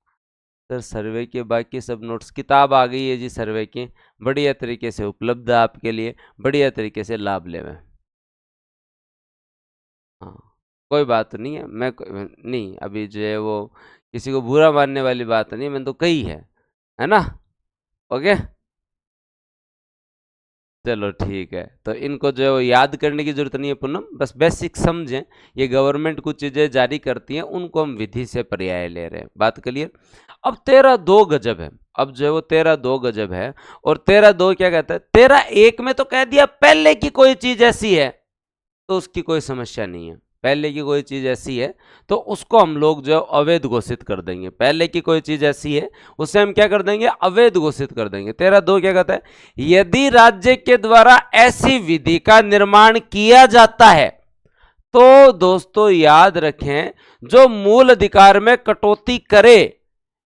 सर सर्वे के बाकी सब नोट्स, किताब आ गई है जी सर्वे की, बढ़िया तरीके से उपलब्ध है आपके लिए, बढ़िया तरीके से लाभ लेवें। हाँ, कोई बात नहीं है, मैं नहीं अभी जो है वो किसी को बुरा मानने वाली बात नहीं, मैंने तो कही है ना। ओके। चलो ठीक है, तो इनको जो है वो याद करने की जरूरत नहीं है पूनम, बस बेसिक समझें। ये गवर्नमेंट कुछ चीजें जारी करती है, उनको हम विधि से पर्याय ले रहे हैं, बात क्लियर। अब 13(2) गजब है, अब जो है वो 13(2) गजब है। और 13(2) क्या कहता है, 13(1) में तो कह दिया पहले की कोई चीज ऐसी है तो उसकी कोई समस्या नहीं है। पहले की कोई चीज ऐसी है तो उसको हम लोग जो अवैध घोषित कर देंगे। पहले की कोई चीज ऐसी है उसे हम क्या कर देंगे, अवैध घोषित कर देंगे। 13(2) क्या कहता है, यदि राज्य के द्वारा ऐसी विधि का निर्माण किया जाता है तो दोस्तों याद रखें, जो मूल अधिकार में कटौती करे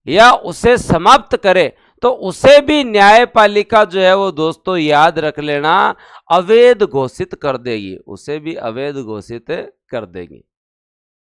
या उसे समाप्त करे तो उसे भी न्यायपालिका जो है वो दोस्तों याद रख लेना अवैध घोषित कर देगी, उसे भी अवैध घोषित कर देगी,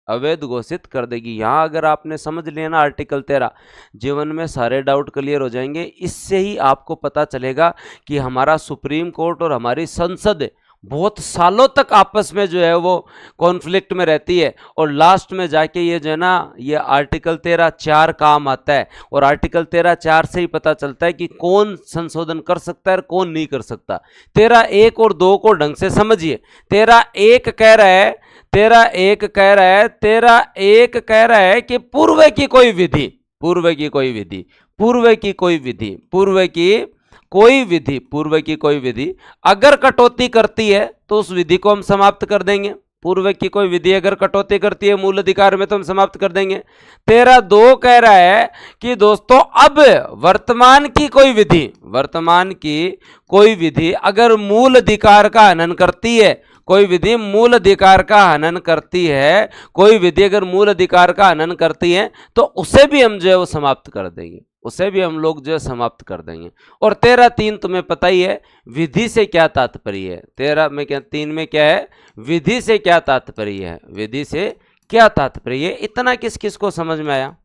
अवैध घोषित कर देगी। यहां अगर आपने समझ लिया ना आर्टिकल 13, जीवन में सारे डाउट क्लियर हो जाएंगे। इससे ही आपको पता चलेगा कि हमारा सुप्रीम कोर्ट और हमारी संसद बहुत सालों तक आपस में जो है वो कॉन्फ्लिक्ट में रहती है, और लास्ट में जाके ये जो है ना, ये आर्टिकल 13(4) काम आता है। और आर्टिकल 13(4) से ही पता चलता है कि कौन संशोधन कर सकता है और कौन नहीं कर सकता। 13(1) और 2 को ढंग से समझिए। 13(1) कह रहा है, 13(1) कह रहा है, 13(1) कह रहा है कि पूर्व की कोई विधि, पूर्व की कोई विधि, पूर्व की कोई विधि, पूर्व की कोई विधि, पूर्व की कोई विधि अगर कटौती करती है तो उस विधि को हम समाप्त कर देंगे। पूर्व की कोई विधि अगर कटौती करती है मूल अधिकार में तो हम समाप्त कर देंगे। 13(2) कह रहा है कि दोस्तों अब वर्तमान की कोई विधि, वर्तमान की कोई विधि अगर मूल अधिकार का हनन करती है, कोई विधि मूल अधिकार का हनन करती है, कोई विधि अगर मूल अधिकार का हनन करती है तो उसे भी हम जो है वो समाप्त कर देंगे, उसे भी हम लोग जो है समाप्त कर देंगे। और 13(3) तुम्हें पता ही है विधि से क्या तात्पर्य है। 13(3) में क्या है, विधि से क्या तात्पर्य है, विधि से क्या तात्पर्य है। इतना किस किस को समझ में आया,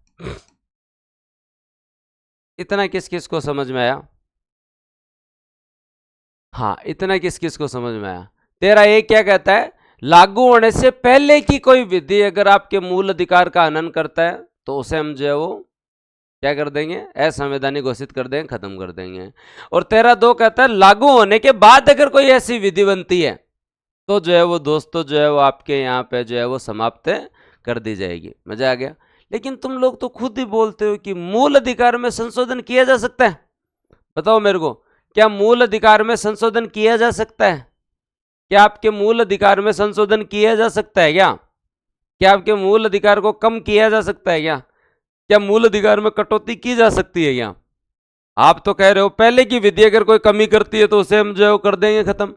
इतना किस किस को समझ में आया, हाँ इतना किस किस को समझ में आया। 13(1) क्या कहता है, लागू होने से पहले की कोई विधि अगर आपके मूल अधिकार का हनन करता है तो उसे हम जो है वो क्या कर देंगे, असंवैधानिक घोषित कर देंगे, खत्म कर देंगे। और 13(2) कहता है लागू होने के बाद अगर कोई ऐसी विधि बनती है तो जो है वो दोस्तों जो है वो आपके यहाँ पे जो है वो समाप्त कर दी जाएगी। मजा आ गया। लेकिन तुम लोग तो खुद ही बोलते हो कि मूल अधिकार में संशोधन किया जा सकता है। बताओ मेरे को, क्या मूल अधिकार में संशोधन किया जा सकता है? क्या आपके मूल अधिकार में संशोधन किया जा सकता है क्या? क्या आपके मूल अधिकार को कम किया जा सकता है क्या? क्या मूल अधिकार में कटौती की जा सकती है क्या? आप तो कह रहे हो पहले की विधि अगर कोई कमी करती है तो उसे हम जो है वो कर देंगे खत्म।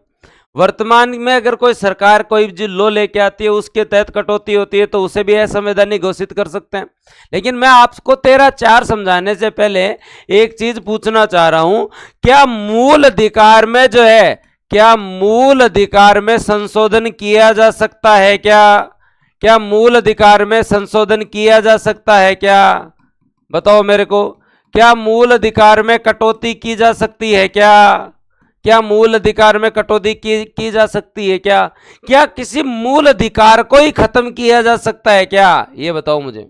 वर्तमान में अगर कोई सरकार कोई जो लॉ लेके आती है उसके तहत कटौती होती है तो उसे भी असंवैधानिक घोषित कर सकते हैं। लेकिन मैं आपको 13(4) समझाने से पहले एक चीज पूछना चाह रहा हूं, क्या मूल अधिकार में जो है, क्या मूल अधिकार में संशोधन किया जा सकता है क्या? क्या मूल अधिकार में संशोधन किया जा सकता है क्या? बताओ मेरे को, क्या मूल अधिकार में कटौती की जा सकती है क्या? क्या मूल अधिकार में कटौती की जा सकती है क्या? क्या किसी मूल अधिकार को ही खत्म किया जा सकता है क्या? ये बताओ मुझे।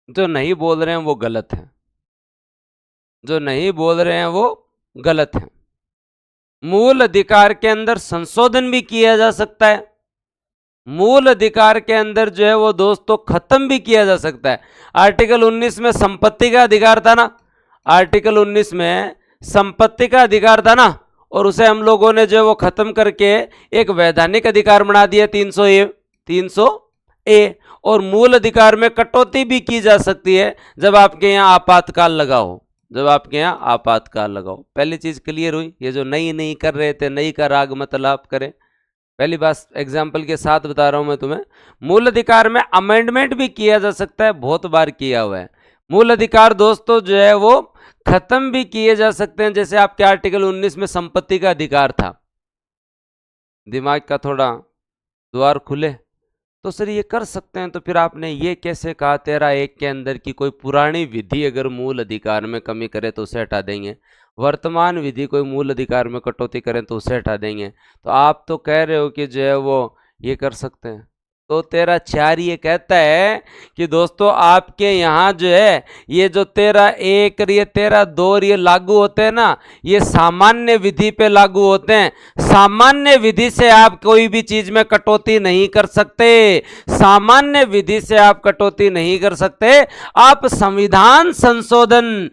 जो नहीं बोल रहे हैं वो गलत है, जो नहीं बोल रहे हैं वो गलत है। मूल अधिकार के अंदर संशोधन भी किया जा सकता है, मूल अधिकार के अंदर जो है वो दोस्तों खत्म भी किया जा सकता है। आर्टिकल 19 में संपत्ति का अधिकार था ना, आर्टिकल 19 में संपत्ति का अधिकार था ना, और उसे हम लोगों ने जो है वो खत्म करके एक वैधानिक अधिकार बना दिया 300A। और मूल अधिकार में कटौती भी की जा सकती है जब आपके यहाँ आपातकाल लगा हो, जब आपके यहाँ आपातकाल लगाओ। पहली चीज क्लियर हुई। ये जो नहीं कर रहे थे, नहीं का राग मतलब करें, पहली बात एग्जाम्पल के साथ बता रहा हूं मैं तुम्हें। मूल अधिकार में अमेंडमेंट भी किया जा सकता है, बहुत बार किया हुआ है। मूल अधिकार दोस्तों जो है वो खत्म भी किए जा सकते हैं, जैसे आपके आर्टिकल 19 में संपत्ति का अधिकार था। दिमाग का थोड़ा द्वार खुले तो सर ये कर सकते हैं, तो फिर आपने ये कैसे कहा 13(1) के अंदर की कोई पुरानी विधि अगर मूल अधिकार में कमी करे तो उसे हटा देंगे, वर्तमान विधि कोई मूल अधिकार में कटौती करें तो उसे हटा देंगे। तो आप तो कह रहे हो कि जो है वो ये कर सकते हैं। तो तेरा 4 ये कहता है कि दोस्तों आपके यहाँ जो है ये जो तेरा 1 और ये तेरा 2 और ये लागू होते हैं ना, ये सामान्य विधि पे लागू होते हैं। सामान्य विधि से आप कोई भी चीज में कटौती नहीं कर सकते, सामान्य विधि से आप कटौती नहीं कर सकते। आप संविधान संशोधन,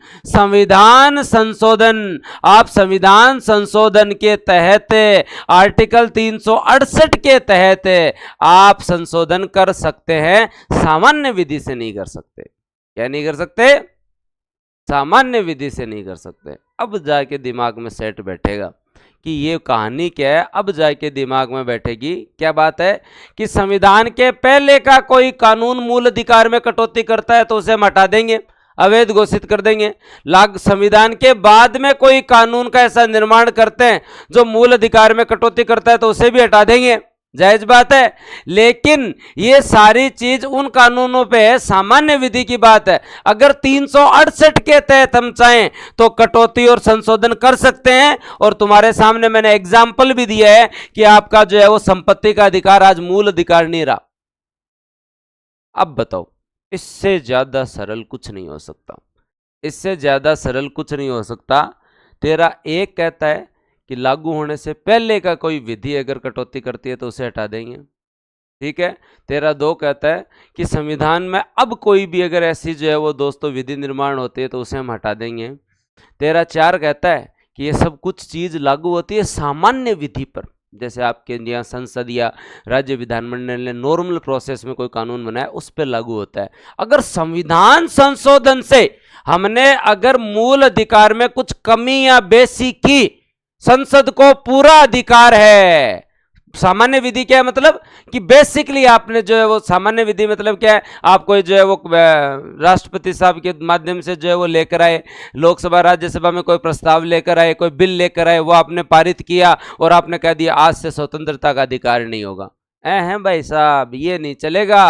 आप संविधान संशोधन के तहत आर्टिकल 368 के तहत आप संशोधन कर सकते हैं, सामान्य विधि से नहीं कर सकते। क्या नहीं कर सकते? सामान्य विधि से नहीं कर सकते। अब जाके दिमाग में सेट बैठेगा कि ये कहानी क्या है। अब जाके दिमाग में बैठेगी क्या बात है कि संविधान के पहले का कोई कानून मूल अधिकार में कटौती करता है तो उसे हम हटा देंगे, अवैध घोषित कर देंगे। संविधान के बाद में कोई कानून का ऐसा निर्माण करते हैं जो मूल अधिकार में कटौती करता है तो उसे भी हटा देंगे, जायज बात है। लेकिन ये सारी चीज उन कानूनों पे है, सामान्य विधि की बात है। अगर 368 के तहत हम चाहें तो कटौती और संशोधन कर सकते हैं। और तुम्हारे सामने मैंने एग्जाम्पल भी दिया है कि आपका जो है वो संपत्ति का अधिकार आज मूल अधिकार नहीं रहा। अब बताओ, इससे ज्यादा सरल कुछ नहीं हो सकता, इससे ज्यादा सरल कुछ नहीं हो सकता। तेरा 1 कहता है कि लागू होने से पहले का कोई विधि अगर कटौती करती है तो उसे हटा देंगे, ठीक है। तेरा 2 कहता है कि संविधान में अब कोई भी अगर ऐसी जो है वो दोस्तों विधि निर्माण होती है तो उसे हम हटा देंगे। तेरा 4 कहता है कि ये सब कुछ चीज लागू होती है सामान्य विधि पर, जैसे आपके यहाँ संसद या राज्य विधानमंडल ने नॉर्मल प्रोसेस में कोई कानून बनाया उस पर लागू होता है। अगर संविधान संशोधन से हमने अगर मूल अधिकार में कुछ कमी या बेसी की, संसद को पूरा अधिकार है। सामान्य विधि क्या है मतलब कि बेसिकली आपने जो है वो सामान्य विधि मतलब क्या है, आपको जो है वो राष्ट्रपति साहब के माध्यम से जो है वो लेकर आए, लोकसभा राज्यसभा में कोई प्रस्ताव लेकर आए, कोई बिल लेकर आए, वो आपने पारित किया और आपने कह दिया आज से स्वतंत्रता का अधिकार नहीं होगा। हैं भाई साहब, ये नहीं चलेगा।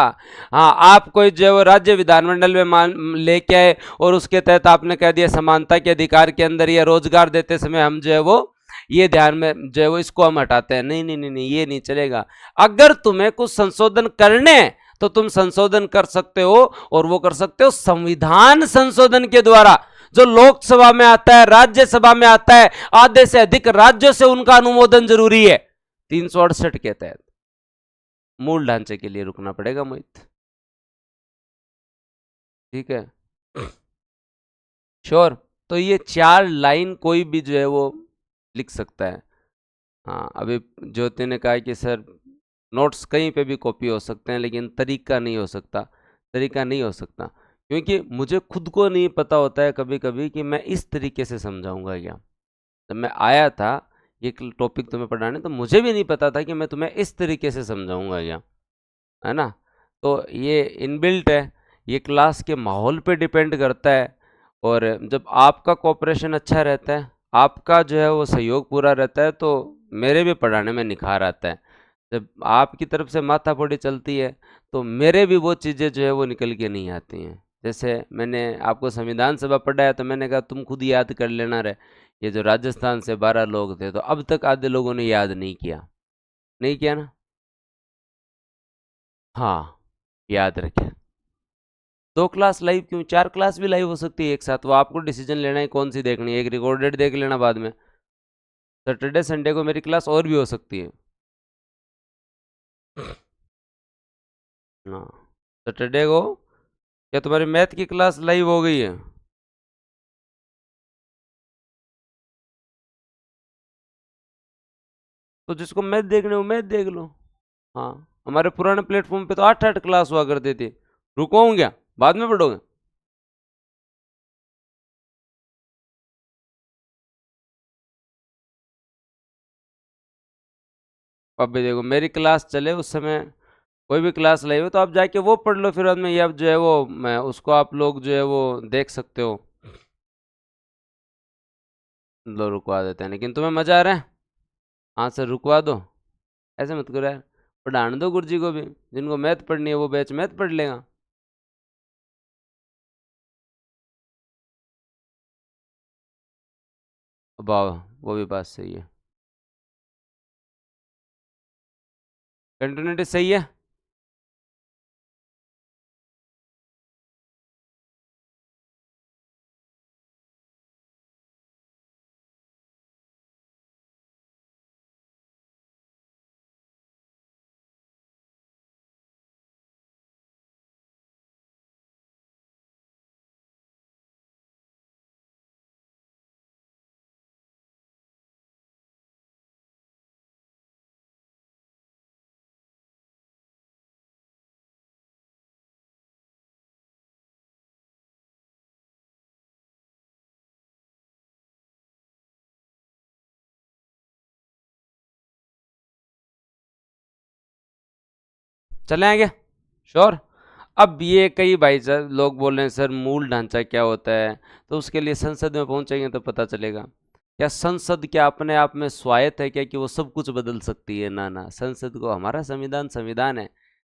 हाँ, आप कोई जो है वो राज्य विधानमंडल में मान लेके आए और उसके तहत आपने कह दिया समानता के अधिकार के अंदर या रोजगार देते समय हम जो है वो ये ध्यान में जो है वो इसको हम हटाते हैं। नहीं नहीं नहीं नहीं, ये नहीं चलेगा। अगर तुम्हें कुछ संशोधन करने तो तुम संशोधन कर सकते हो, और वो कर सकते हो संविधान संशोधन के द्वारा, जो लोकसभा में आता है, राज्यसभा में आता है, आधे से अधिक राज्यों से उनका अनुमोदन जरूरी है 368 के तहत। मूल ढांचे के लिए रुकना पड़ेगा मोहित, ठीक है, श्योर। तो ये 4 लाइन कोई भी जो है वो लिख सकता है। हाँ, अभी ज्योति ने कहा कि सर नोट्स कहीं पे भी कॉपी हो सकते हैं लेकिन तरीका नहीं हो सकता, तरीका नहीं हो सकता क्योंकि मुझे खुद को नहीं पता होता है कभी कभी कि मैं इस तरीके से समझाऊंगा क्या। जब मैं आया था ये टॉपिक तुम्हें पढ़ाने तो मुझे भी नहीं पता था कि मैं तुम्हें इस तरीके से समझाऊंगा क्या, है ना। तो ये इनबिल्ट है, ये क्लास के माहौल पे डिपेंड करता है। और जब आपका कोऑपरेशन अच्छा रहता है, आपका जो है वो सहयोग पूरा रहता है तो मेरे भी पढ़ाने में निखार आता है। जब आपकी तरफ से माथापड़ी चलती है तो मेरे भी वो चीज़ें जो है वो निकल के नहीं आती हैं। जैसे मैंने आपको संविधान सभा पढ़ाया तो मैंने कहा तुम खुद याद कर लेना रे, ये जो राजस्थान से 12 लोग थे तो अब तक आधे लोगों ने याद नहीं किया, नहीं किया ना। हाँ, याद रखें। 2 क्लास लाइव क्यों, 4 क्लास भी लाइव हो सकती है एक साथ। वो आपको डिसीजन लेना है कौन सी देखनी है, एक रिकॉर्डेड देख लेना बाद में। सैटरडे संडे को मेरी क्लास और भी हो सकती है। हाँ, सैटरडे को क्या तुम्हारी मैथ की क्लास लाइव हो गई है? तो जिसको मैथ देखने हो मैथ देख लो। हाँ, हमारे पुराने प्लेटफॉर्म पे तो 8-8 क्लास हुआ करती थी। रुको हूँ क्या, बाद में पढ़ोगे? अब भी देखो मेरी क्लास चले उस समय कोई भी क्लास लाइव हो तो आप जाके वो पढ़ लो, फिर बाद में ये अब जो है वो मैं उसको आप लोग जो है वो देख सकते हो। लो रुकवा देते हैं, लेकिन तुम्हें मजा आ रहा है? हाँ सर रुकवा दो, ऐसे मत करो यार। पढ़ाने दो गुरुजी को भी, जिनको मैथ पढ़नी है वो बैच मैथ पढ़ लेगा। वाह, वो भी बात सही है, कंटिन्यूटी सही है। चले आगे, श्योर। अब ये कई भाई सर लोग बोल रहे हैं सर मूल ढांचा क्या होता है, तो उसके लिए संसद में पहुंचेंगे तो पता चलेगा। क्या संसद क्या अपने आप में स्वायत्त है क्या कि वो सब कुछ बदल सकती है? ना ना, संसद को, हमारा संविधान संविधान है,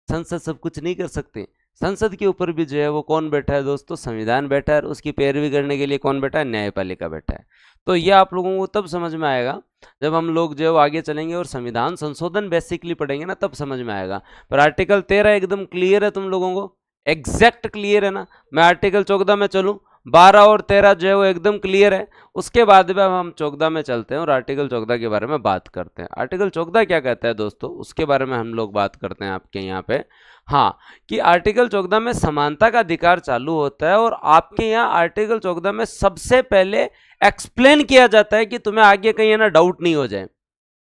संसद सब कुछ नहीं कर सकती। संसद के ऊपर भी जो है वो कौन बैठा है दोस्तों? संविधान बैठा है, और उसकी पैरवी करने के लिए कौन बैठा है? न्यायपालिका बैठा है। तो ये आप लोगों को तब समझ में आएगा जब हम लोग जो आगे चलेंगे और संविधान संशोधन बेसिकली पढ़ेंगे ना, तब समझ में आएगा। पर आर्टिकल 13 एकदम क्लियर है तुम लोगों को, एग्जैक्ट क्लियर है ना? मैं आर्टिकल 14 में चलूं, 12 और 13 जो है वो एकदम क्लियर है। उसके बाद में हम 14 में चलते हैं और आर्टिकल 14 के बारे में बात करते हैं। आर्टिकल 14 क्या कहता है दोस्तों, उसके बारे में हम लोग बात करते हैं आपके यहाँ पे। हाँ, कि आर्टिकल 14 में समानता का अधिकार चालू होता है, और आपके यहाँ आर्टिकल 14 में सबसे पहले एक्सप्लेन किया जाता है कि तुम्हें आगे कहीं है ना डाउट नहीं हो जाए।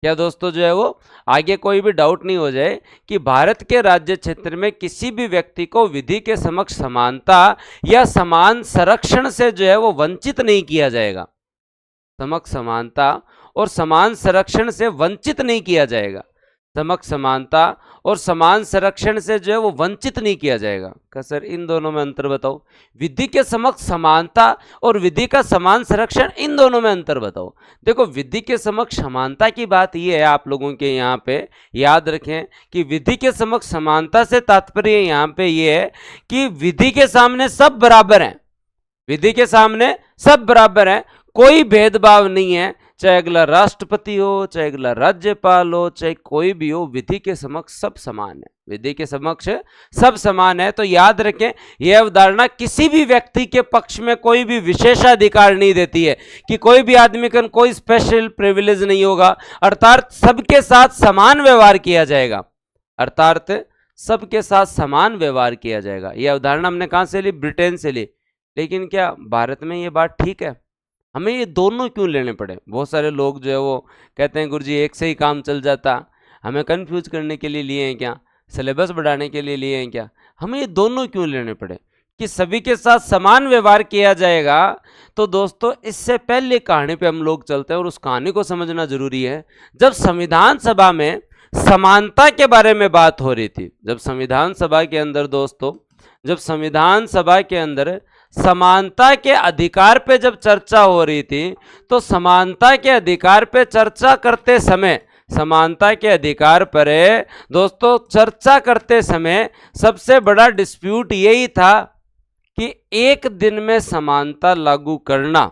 क्या दोस्तों जो है वो आगे कोई भी डाउट नहीं हो जाए कि भारत के राज्य क्षेत्र में किसी भी व्यक्ति को विधि के समक्ष समानता या समान संरक्षण से जो है वो वंचित नहीं किया जाएगा। समक्ष समानता और समान संरक्षण से वंचित नहीं किया जाएगा। समक्ष समानता और समान संरक्षण से जो है वो वंचित नहीं किया जाएगा। का सर इन दोनों में अंतर बताओ। विधि के समक्ष समानता और विधि का समान संरक्षण, इन दोनों में अंतर बताओ। देखो, विधि के समक्ष समानता की बात ये है, आप लोगों के यहाँ पे याद रखें कि विधि के समक्ष समानता से तात्पर्य यहाँ पे ये है कि विधि के सामने सब बराबर हैं। विधि के सामने सब बराबर हैं, कोई भेदभाव नहीं है, चाहे अगला राष्ट्रपति हो, चाहे अगला राज्यपाल हो, चाहे कोई भी हो, विधि के समक्ष सब समान है। विधि के समक्ष सब समान है। तो याद रखें, यह अवधारणा किसी भी व्यक्ति के पक्ष में कोई भी विशेषाधिकार नहीं देती है कि कोई भी आदमी का कोई स्पेशल प्रिविलेज नहीं होगा, अर्थात सबके साथ समान व्यवहार किया जाएगा। अर्थात सबके साथ समान व्यवहार किया जाएगा। यह अवधारणा हमने कहां से ली? ब्रिटेन से ली। लेकिन क्या भारत में ये बात ठीक है? हमें ये दोनों क्यों लेने पड़े? बहुत सारे लोग जो है वो कहते हैं गुरुजी एक से ही काम चल जाता, हमें कंफ्यूज करने के लिए लिए हैं क्या? सिलेबस बढ़ाने के लिए लिए हैं क्या? हमें ये दोनों क्यों लेने पड़े कि सभी के साथ समान व्यवहार किया जाएगा? तो दोस्तों, इससे पहले कहानी पे हम लोग चलते हैं और उस कहानी को समझना जरूरी है। जब संविधान सभा में समानता के बारे में बात हो रही थी, जब संविधान सभा के अंदर दोस्तों, जब संविधान सभा के अंदर समानता के अधिकार पे जब चर्चा हो रही थी, तो समानता के अधिकार पे चर्चा करते समय, समानता के अधिकार पर दोस्तों चर्चा करते समय सबसे बड़ा डिस्प्यूट यही था कि एक दिन में समानता लागू करना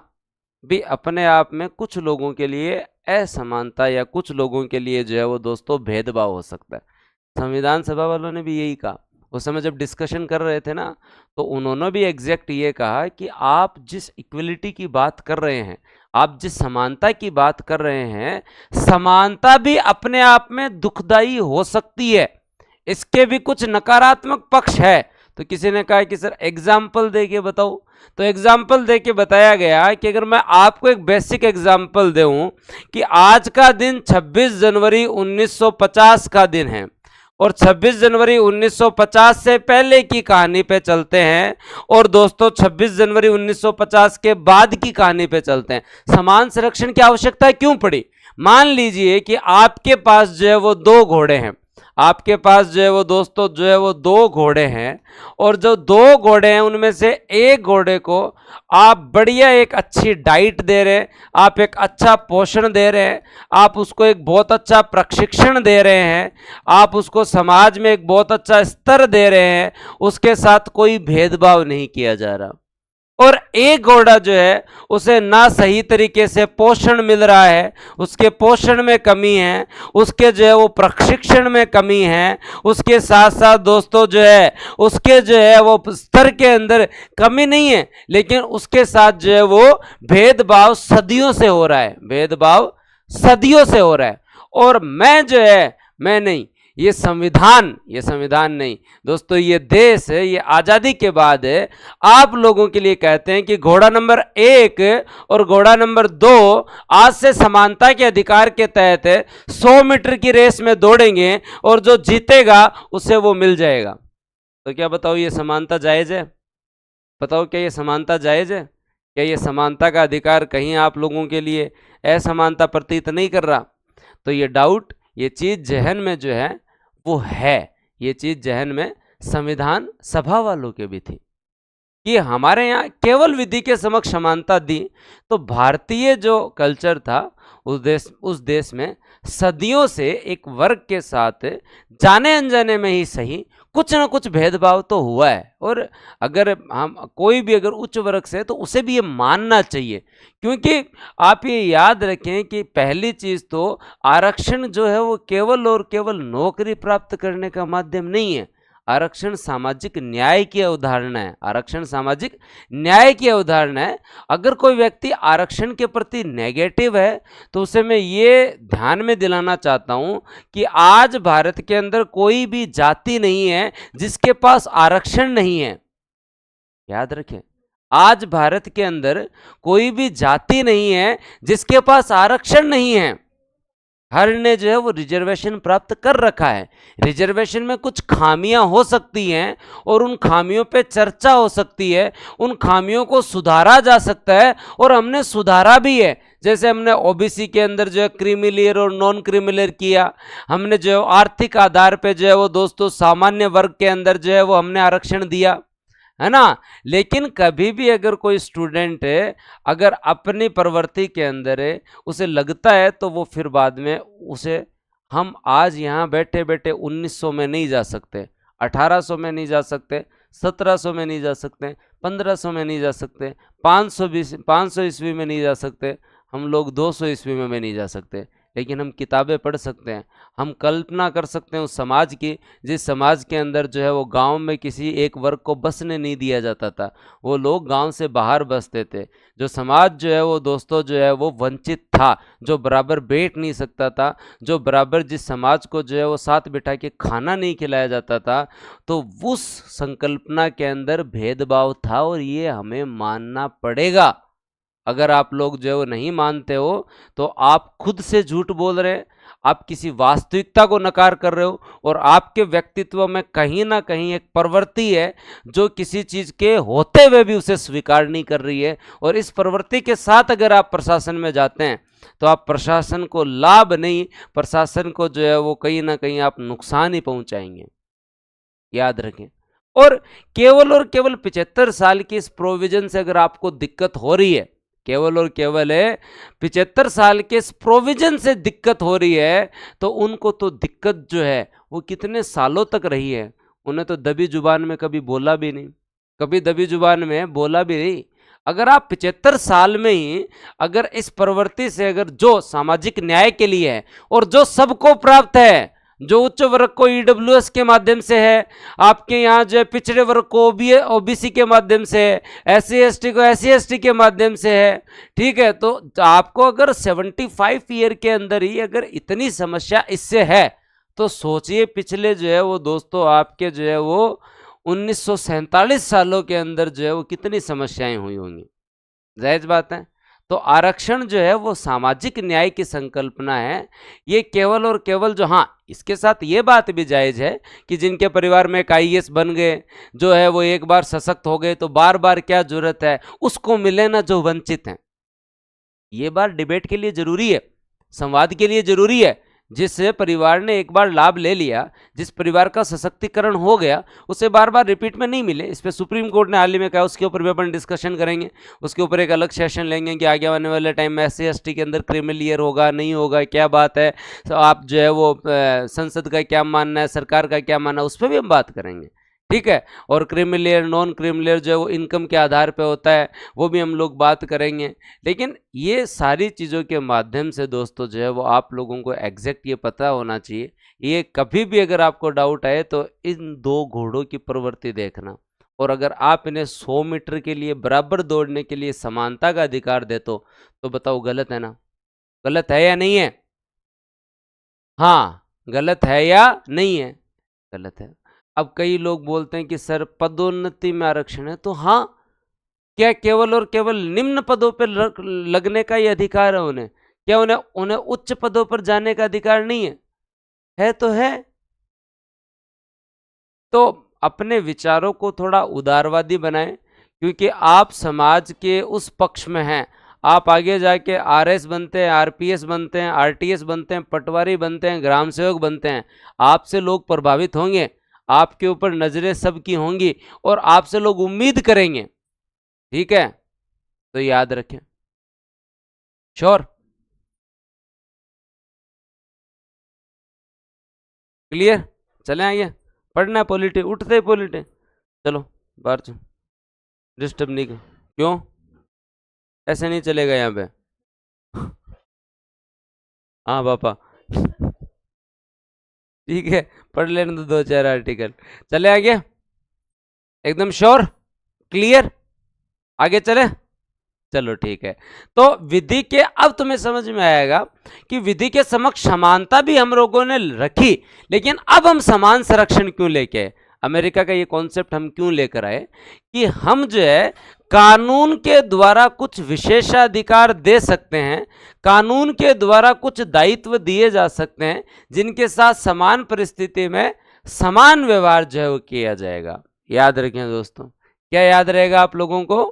भी अपने आप में कुछ लोगों के लिए असमानता या कुछ लोगों के लिए जो है वो दोस्तों भेदभाव हो सकता है। संविधान सभा वालों ने भी यही कहा। उस समय जब डिस्कशन कर रहे थे ना, तो उन्होंने भी एग्जैक्ट ये कहा कि आप जिस इक्वलिटी की बात कर रहे हैं, आप जिस समानता की बात कर रहे हैं, समानता भी अपने आप में दुखदाई हो सकती है, इसके भी कुछ नकारात्मक पक्ष है। तो किसी ने कहा कि सर एग्जाम्पल दे के बताओ। तो एग्जाम्पल दे के बताया गया कि अगर मैं आपको एक बेसिक एग्जाम्पल दूं कि आज का दिन 26 जनवरी 1950 का दिन है, और 26 जनवरी 1950 से पहले की कहानी पे चलते हैं, और दोस्तों 26 जनवरी 1950 के बाद की कहानी पे चलते हैं। समान संरक्षण की आवश्यकता क्यों पड़ी? मान लीजिए कि आपके पास जो है वो 2 घोड़े हैं, आपके पास जो है वो दोस्तों जो है वो 2 घोड़े हैं, और जो 2 घोड़े हैं उनमें से एक घोड़े को आप बढ़िया एक अच्छी डाइट दे रहे हैं, आप एक अच्छा पोषण दे रहे हैं, आप उसको एक बहुत अच्छा प्रशिक्षण दे रहे हैं, आप उसको समाज में एक बहुत अच्छा स्तर दे रहे हैं, उसके साथ कोई भेदभाव नहीं किया जा रहा। और एक घोड़ा जो है उसे ना सही तरीके से पोषण मिल रहा है, उसके पोषण में कमी है, उसके जो है वो प्रशिक्षण में कमी है, उसके साथ साथ दोस्तों जो है उसके जो है वो स्तर के अंदर कमी नहीं है, लेकिन उसके साथ जो है वो भेदभाव सदियों से हो रहा है, भेदभाव सदियों से हो रहा है। और मैं जो है, मैं नहीं, ये संविधान नहीं दोस्तों, ये देश है, ये आज़ादी के बाद है, आप लोगों के लिए कहते हैं कि घोड़ा नंबर 1 और घोड़ा नंबर 2 आज से समानता के अधिकार के तहत 100 मीटर की रेस में दौड़ेंगे और जो जीतेगा उसे वो मिल जाएगा। तो क्या बताओ, ये समानता जायज़ है? बताओ, क्या ये समानता जायज़ है? क्या ये समानता का अधिकार कहीं आप लोगों के लिए असमानता प्रतीत नहीं कर रहा? तो ये डाउट, ये चीज़ जहन में जो है वो है, ये चीज जहन में संविधान सभा वालों के भी थी कि हमारे यहाँ केवल विधि के समक्ष समानता दी। तो भारतीय जो कल्चर था उस देश में सदियों से एक वर्ग के साथ जाने अनजाने में ही सही कुछ ना कुछ भेदभाव तो हुआ है। और अगर हम कोई भी अगर उच्च वर्ग से है तो उसे भी ये मानना चाहिए, क्योंकि आप ये याद रखें कि पहली चीज़ तो आरक्षण जो है वो केवल और केवल नौकरी प्राप्त करने का माध्यम नहीं है। आरक्षण सामाजिक न्याय की अवधारणा है। आरक्षण सामाजिक न्याय की अवधारणा है। अगर कोई व्यक्ति आरक्षण के प्रति नेगेटिव है तो उसे मैं ये ध्यान में दिलाना चाहता हूं कि आज भारत के अंदर कोई भी जाति नहीं है जिसके पास आरक्षण नहीं है। याद रखें, आज भारत के अंदर कोई भी जाति नहीं है जिसके पास आरक्षण नहीं है। हर ने जो है वो रिजर्वेशन प्राप्त कर रखा है। रिजर्वेशन में कुछ खामियां हो सकती हैं और उन खामियों पे चर्चा हो सकती है, उन खामियों को सुधारा जा सकता है और हमने सुधारा भी है। जैसे हमने ओबीसी के अंदर जो है क्रीमी लेयर और नॉन क्रीमी लेयर किया, हमने जो आर्थिक आधार पे जो है वो दोस्तों सामान्य वर्ग के अंदर जो है वो हमने आरक्षण दिया, है ना। लेकिन कभी भी अगर कोई स्टूडेंट है अगर अपनी प्रवृत्ति के अंदर है उसे लगता है तो वो फिर बाद में उसे हम आज यहाँ बैठे बैठे 1900 में नहीं जा सकते, 1800 में नहीं जा सकते, 1700 में नहीं जा सकते, 1500 में नहीं जा सकते, 500 ईस्वी में नहीं जा सकते, हम लोग 200 ईस्वी में नहीं जा सकते। लेकिन हम किताबें पढ़ सकते हैं, हम कल्पना कर सकते हैं उस समाज की जिस समाज के अंदर जो है वो गांव में किसी एक वर्ग को बसने नहीं दिया जाता था, वो लोग गांव से बाहर बसते थे। जो समाज जो है वो दोस्तों जो है वो वंचित था, जो बराबर बैठ नहीं सकता था, जो बराबर जिस समाज को जो है वो साथ बिठा के खाना नहीं खिलाया जाता था, तो उस संकल्पना के अंदर भेदभाव था और ये हमें मानना पड़ेगा। अगर आप लोग जो है वो नहीं मानते हो तो आप खुद से झूठ बोल रहे हैं, आप किसी वास्तविकता को नकार कर रहे हो और आपके व्यक्तित्व में कहीं ना कहीं एक प्रवृत्ति है जो किसी चीज़ के होते हुए भी उसे स्वीकार नहीं कर रही है। और इस प्रवृत्ति के साथ अगर आप प्रशासन में जाते हैं तो आप प्रशासन को लाभ नहीं, प्रशासन को जो है वो कहीं ना कहीं आप नुकसान ही पहुंचाएंगे, याद रखें। और केवल 75 साल की इस प्रोविजन से अगर आपको दिक्कत हो रही है, केवल और केवल 75 साल के इस प्रोविजन से दिक्कत हो रही है, तो उनको तो दिक्कत जो है वो कितने सालों तक रही है। उन्हें तो दबी जुबान में कभी बोला भी नहीं, कभी दबी जुबान में बोला भी नहीं। अगर आप 75 साल में ही अगर इस प्रवृत्ति से अगर जो सामाजिक न्याय के लिए है और जो सबको प्राप्त है, जो उच्च वर्ग को ईडब्ल्यूएस के माध्यम से है, आपके यहाँ जो है पिछड़े वर्ग को ओबीसी के माध्यम से है, एससी एसटी को एससी एसटी के माध्यम से है, ठीक है। तो आपको अगर 75 ईयर के अंदर ही अगर इतनी समस्या इससे है तो सोचिए पिछले जो है वो दोस्तों आपके जो है वो 1947 सालों के अंदर जो है वो कितनी समस्याएं हुई होंगी। जायज़ बात है। तो आरक्षण जो है वो सामाजिक न्याय की संकल्पना है। ये केवल और केवल जो, हाँ इसके साथ ये बात भी जायज़ है कि जिनके परिवार में एक आईएएस बन गए जो है वो एक बार सशक्त हो गए तो बार बार क्या जरूरत है उसको मिले ना जो वंचित हैं। ये बात डिबेट के लिए जरूरी है, संवाद के लिए जरूरी है। जिस परिवार ने एक बार लाभ ले लिया, जिस परिवार का सशक्तिकरण हो गया, उसे बार बार रिपीट में नहीं मिले। इस पर सुप्रीम कोर्ट ने हाल ही में कहा, उसके ऊपर भी अपन डिस्कशन करेंगे, उसके ऊपर एक अलग सेशन लेंगे कि आगे आने वाले टाइम में एससी एसटी के अंदर क्रिमिनल ईयर होगा नहीं होगा, क्या बात है, तो आप जो है वो संसद का क्या मानना है, सरकार का क्या मानना है, उस पर भी हम बात करेंगे, ठीक है। और criminal layer non criminal layer जो है वो इनकम के आधार पे होता है, वो भी हम लोग बात करेंगे। लेकिन ये सारी चीज़ों के माध्यम से दोस्तों जो है वो आप लोगों को एग्जैक्ट ये पता होना चाहिए। ये कभी भी अगर आपको डाउट आए तो इन दो घोड़ों की प्रवृत्ति देखना, और अगर आप इन्हें 100 मीटर के लिए बराबर दौड़ने के लिए समानता का अधिकार दे तो बताओ गलत है ना? गलत है या नहीं है? हाँ, गलत है या नहीं है? गलत है। अब कई लोग बोलते हैं कि सर पदोन्नति में आरक्षण है, तो हाँ, क्या केवल और केवल निम्न पदों पर लगने का ही अधिकार है उन्हें? क्या उन्हें उच्च पदों पर जाने का अधिकार नहीं है? है तो है। तो अपने विचारों को थोड़ा उदारवादी बनाएं, क्योंकि आप समाज के उस पक्ष में हैं। आप आगे जाके आरएस बनते हैं, आरपीएस बनते हैं, आरटीएस बनते हैं, पटवारी बनते हैं, ग्राम सेवक बनते हैं, आपसे लोग प्रभावित होंगे। आपके ऊपर नजरें सबकी होंगी और आपसे लोग उम्मीद करेंगे, ठीक है, तो याद रखें। श्योर, क्लियर, चले आइए, पढ़ना है पॉलिटी, उठते पॉलिटी, चलो बाहर चलो, डिस्टर्ब नहीं कर, क्यों ऐसे नहीं चलेगा यहाँ पे। हाँ पापा, ठीक है, पढ़ लेने दो 2-4 आर्टिकल, चले आगे, एकदम श्योर, क्लियर, आगे चले, चलो ठीक है। तो विधि के, अब तुम्हें समझ में आएगा कि विधि के समक्ष समानता भी हम लोगों ने रखी, लेकिन अब हम समान संरक्षण क्यों लेके आए, अमेरिका का ये कॉन्सेप्ट हम क्यों लेकर आए कि हम जो है कानून के द्वारा कुछ विशेषाधिकार दे सकते हैं, कानून के द्वारा कुछ दायित्व दिए जा सकते हैं जिनके साथ समान परिस्थिति में समान व्यवहार जो है वो किया जाएगा। याद रखें दोस्तों, क्या याद रहेगा आप लोगों को।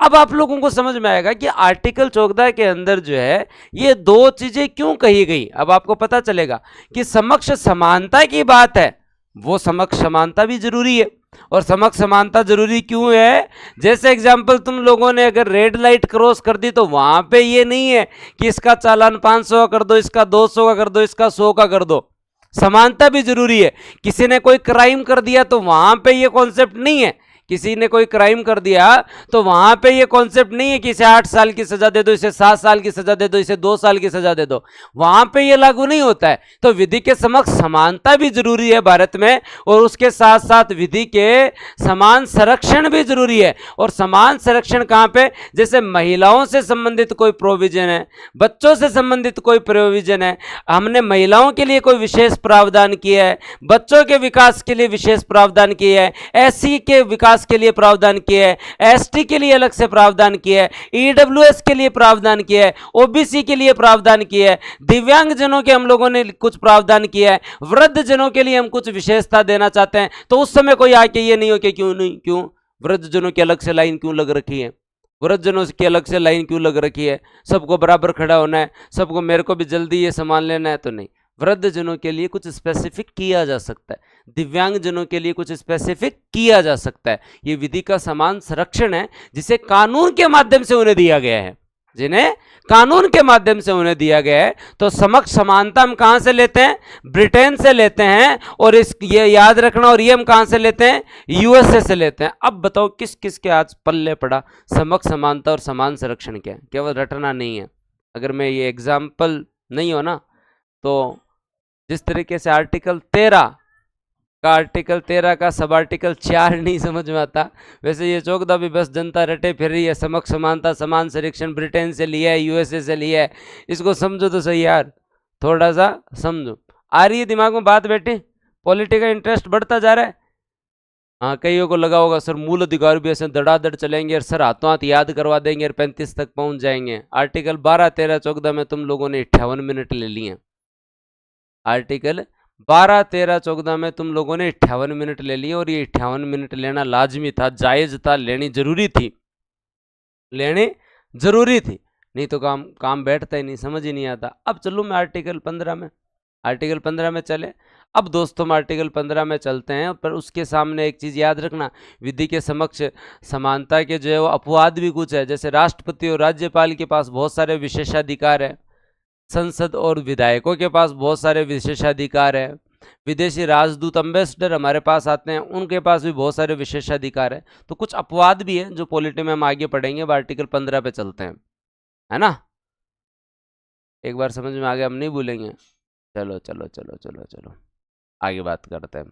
अब आप लोगों को समझ में आएगा कि आर्टिकल 14 के अंदर जो है ये दो चीजें क्यों कही गई। अब आपको पता चलेगा कि समक्ष समानता की बात है, वो समक्ष समानता भी जरूरी है, और समक्ष समानता जरूरी क्यों है, जैसे एग्जाम्पल तुम लोगों ने अगर रेड लाइट क्रॉस कर दी तो वहां पे ये नहीं है कि इसका चालान 500 का कर दो, इसका 200 का कर दो, इसका 100 का कर दो, समानता भी जरूरी है। किसी ने कोई क्राइम कर दिया तो वहां पे ये कॉन्सेप्ट नहीं है, किसी ने कोई क्राइम कर दिया तो वहां पे ये कॉन्सेप्ट नहीं है कि इसे 8 साल की सजा दे दो, इसे 7 साल की सजा दे दो, इसे 2 साल की सजा दे दो, वहां पे ये लागू नहीं होता है। तो विधि के समक्ष समानता भी जरूरी है भारत में, और उसके साथ साथ विधि के समान संरक्षण भी जरूरी है। और समान संरक्षण कहां पे, जैसे महिलाओं से संबंधित कोई प्रोविजन है, बच्चों से संबंधित कोई प्रोविजन है, हमने महिलाओं के लिए कोई विशेष प्रावधान किया है, बच्चों के विकास के लिए विशेष प्रावधान किया है, एससी के विकास के लिए प्रावधान किया है, एसटी के लिए अलग से प्रावधान किया है, ईडब्ल्यूएस के लिए प्रावधान किया है, ओबीसी के लिए प्रावधान किया है, दिव्यांग जनों के हम लोगों ने कुछ प्रावधान किया है, वृद्ध जनों के लिए हम कुछ विशेषता देना चाहते हैं। तो उस समय कोई आके ये नहीं हो कि क्यों नहीं, क्यों वृद्ध जनों की अलग से लाइन क्यों लग रखी है, वृद्ध जनों की अलग से लाइन क्यों लग रखी है, सबको बराबर खड़ा होना है, सबको मेरे को भी जल्दी ये सामान लेना है, तो नहीं, वृद्ध जनों के लिए कुछ स्पेसिफिक किया जा सकता है, दिव्यांग जनों के लिए कुछ स्पेसिफिक किया जा सकता है। ये विधि का समान संरक्षण है जिसे कानून के माध्यम से उन्हें दिया गया है, जिन्हें कानून के माध्यम से उन्हें दिया गया है। तो समक्ष समानता हम कहां से लेते हैं, ब्रिटेन से लेते हैं, और इस ये याद रखना, और ये हम कहां से लेते हैं, यूएसए से लेते हैं। अब बताओ किस किस के आज पल्ले पड़ा समक्ष समानता और समान संरक्षण क्या है, केवल रटना नहीं है। अगर मैं ये एग्जाम्पल नहीं हो ना, तो जिस तरीके से आर्टिकल 13 का सब आर्टिकल 4 नहीं समझ में आता, वैसे ये 14 भी बस जनता रटे फिर रही है, समक्ष समानता समान संरक्षण ब्रिटेन से लिया है, यूएसए से लिया है, इसको समझो तो सही यार, थोड़ा सा समझो। आ रही है दिमाग में बात बेटी, पॉलिटी का इंटरेस्ट बढ़ता जा रहा है। हाँ, कईयों को लगा होगा सर मूल अधिकार भी ऐसे धड़ाधड़ चलेंगे और सर हाथों हाथ याद करवा देंगे और 35 तक पहुंच जाएंगे। आर्टिकल 12, 13, 14 में तुम लोगों ने 58 मिनट ले लिए। आर्टिकल 12, 13, 14 में तुम लोगों ने 58 मिनट ले लिए, और ये 58 मिनट लेना लाजमी था, जायज था, लेनी जरूरी थी, लेनी जरूरी थी, नहीं तो काम बैठता ही नहीं, समझ ही नहीं आता। अब चलो मैं आर्टिकल 15 में चले। अब दोस्तों हम आर्टिकल 15 में चलते हैं, पर उसके सामने एक चीज़ याद रखना, विधि के समक्ष समानता के जो है वो अपवाद भी कुछ है। जैसे राष्ट्रपति और राज्यपाल के पास बहुत सारे विशेषाधिकार है, संसद और विधायकों के पास बहुत सारे विशेषाधिकार है, विदेशी राजदूत एम्बेसडर हमारे पास आते हैं, उनके पास भी बहुत सारे विशेषाधिकार है। तो कुछ अपवाद भी है जो पॉलिटी में हम आगे पढ़ेंगे। अब आर्टिकल 15 पे चलते हैं, है ना, एक बार समझ में आ गया, हम नहीं भूलेंगे। चलो चलो चलो चलो चलो आगे बात करते हैं,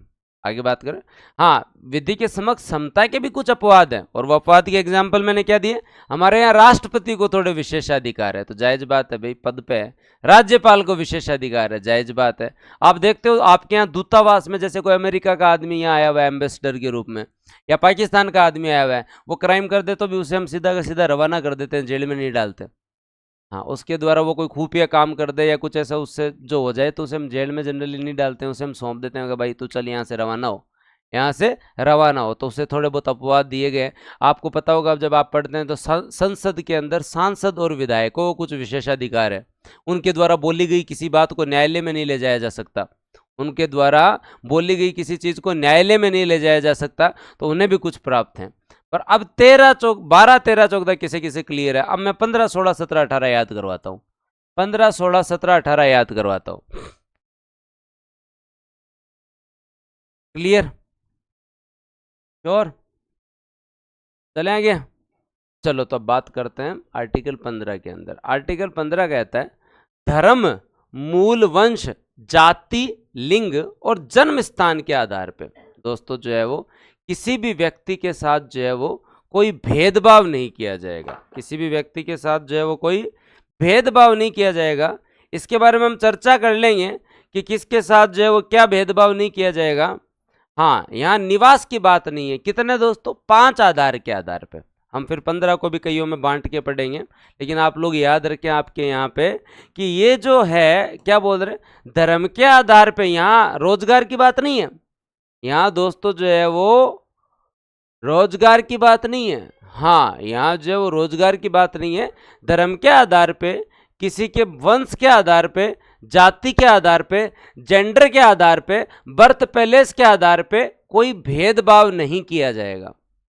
आगे बात करें। हाँ, विधि के समक्ष समता के भी कुछ अपवाद हैं, और वो अपवाद के एग्जाम्पल मैंने क्या दिए, हमारे यहाँ राष्ट्रपति को थोड़े विशेषाधिकार है, तो जायज बात है भाई, पद पे है। राज्यपाल को विशेषाधिकार है, जायज बात है। आप देखते हो आपके यहाँ दूतावास में जैसे कोई अमेरिका का आदमी यहाँ आया हुआ है एम्बेसडर के रूप में, या पाकिस्तान का आदमी आया हुआ है, वो क्राइम कर दे तो भी उसे हम सीधा का सीधा रवाना कर देते हैं, जेल में नहीं डालते। हाँ, उसके द्वारा वो कोई खुफिया काम कर दे या कुछ ऐसा उससे जो हो जाए तो उसे हम जेल में जनरली नहीं डालते हैं, उसे हम सौंप देते हैं कि भाई तू चल यहाँ से रवाना हो, यहाँ से रवाना हो। तो उसे थोड़े बहुत अपवाद दिए गए। आपको पता होगा जब आप पढ़ते हैं तो संसद के अंदर सांसद और विधायकों को कुछ विशेषाधिकार है, उनके द्वारा बोली गई किसी बात को न्यायालय में नहीं ले जाया जा सकता, उनके द्वारा बोली गई किसी चीज को न्यायालय में नहीं ले जाया जा सकता, तो उन्हें भी कुछ प्राप्त है। पर अब 12, 13, 14 किसे किसे क्लियर है? अब मैं 15, 16, 17, 18 याद करवाता हूं। 15, 16, 17, 18 याद करवाता हूं। क्लियर? श्योर? चले आगे। चलो तो अब बात करते हैं आर्टिकल 15 के अंदर। आर्टिकल 15 कहता है धर्म, मूल, वंश, जाति, लिंग और जन्म स्थान के आधार पे दोस्तों जो है वो किसी भी व्यक्ति के साथ जो है वो कोई भेदभाव नहीं किया जाएगा। किसी भी व्यक्ति के साथ जो है वो कोई भेदभाव नहीं किया जाएगा। इसके बारे में हम चर्चा कर लेंगे कि किसके साथ जो है वो क्या भेदभाव नहीं किया जाएगा। हाँ, यहाँ निवास की बात नहीं है। कितने दोस्तों? 5 आधार के आधार पे। हम फिर 15 को भी कईयों में बांट के पढ़ेंगे, लेकिन आप लोग याद रखें आपके यहाँ पे कि ये जो है क्या बोल रहे, धर्म के आधार पे। यहाँ रोजगार की बात नहीं है। यहाँ दोस्तों जो है वो रोजगार की बात नहीं है। हाँ, यहाँ जो है वो रोजगार की बात नहीं है। धर्म के आधार पे, किसी के वंश के आधार पे, जाति के आधार पे, जेंडर के आधार पे, बर्थ पैलेस के आधार पे कोई भेदभाव नहीं किया जाएगा।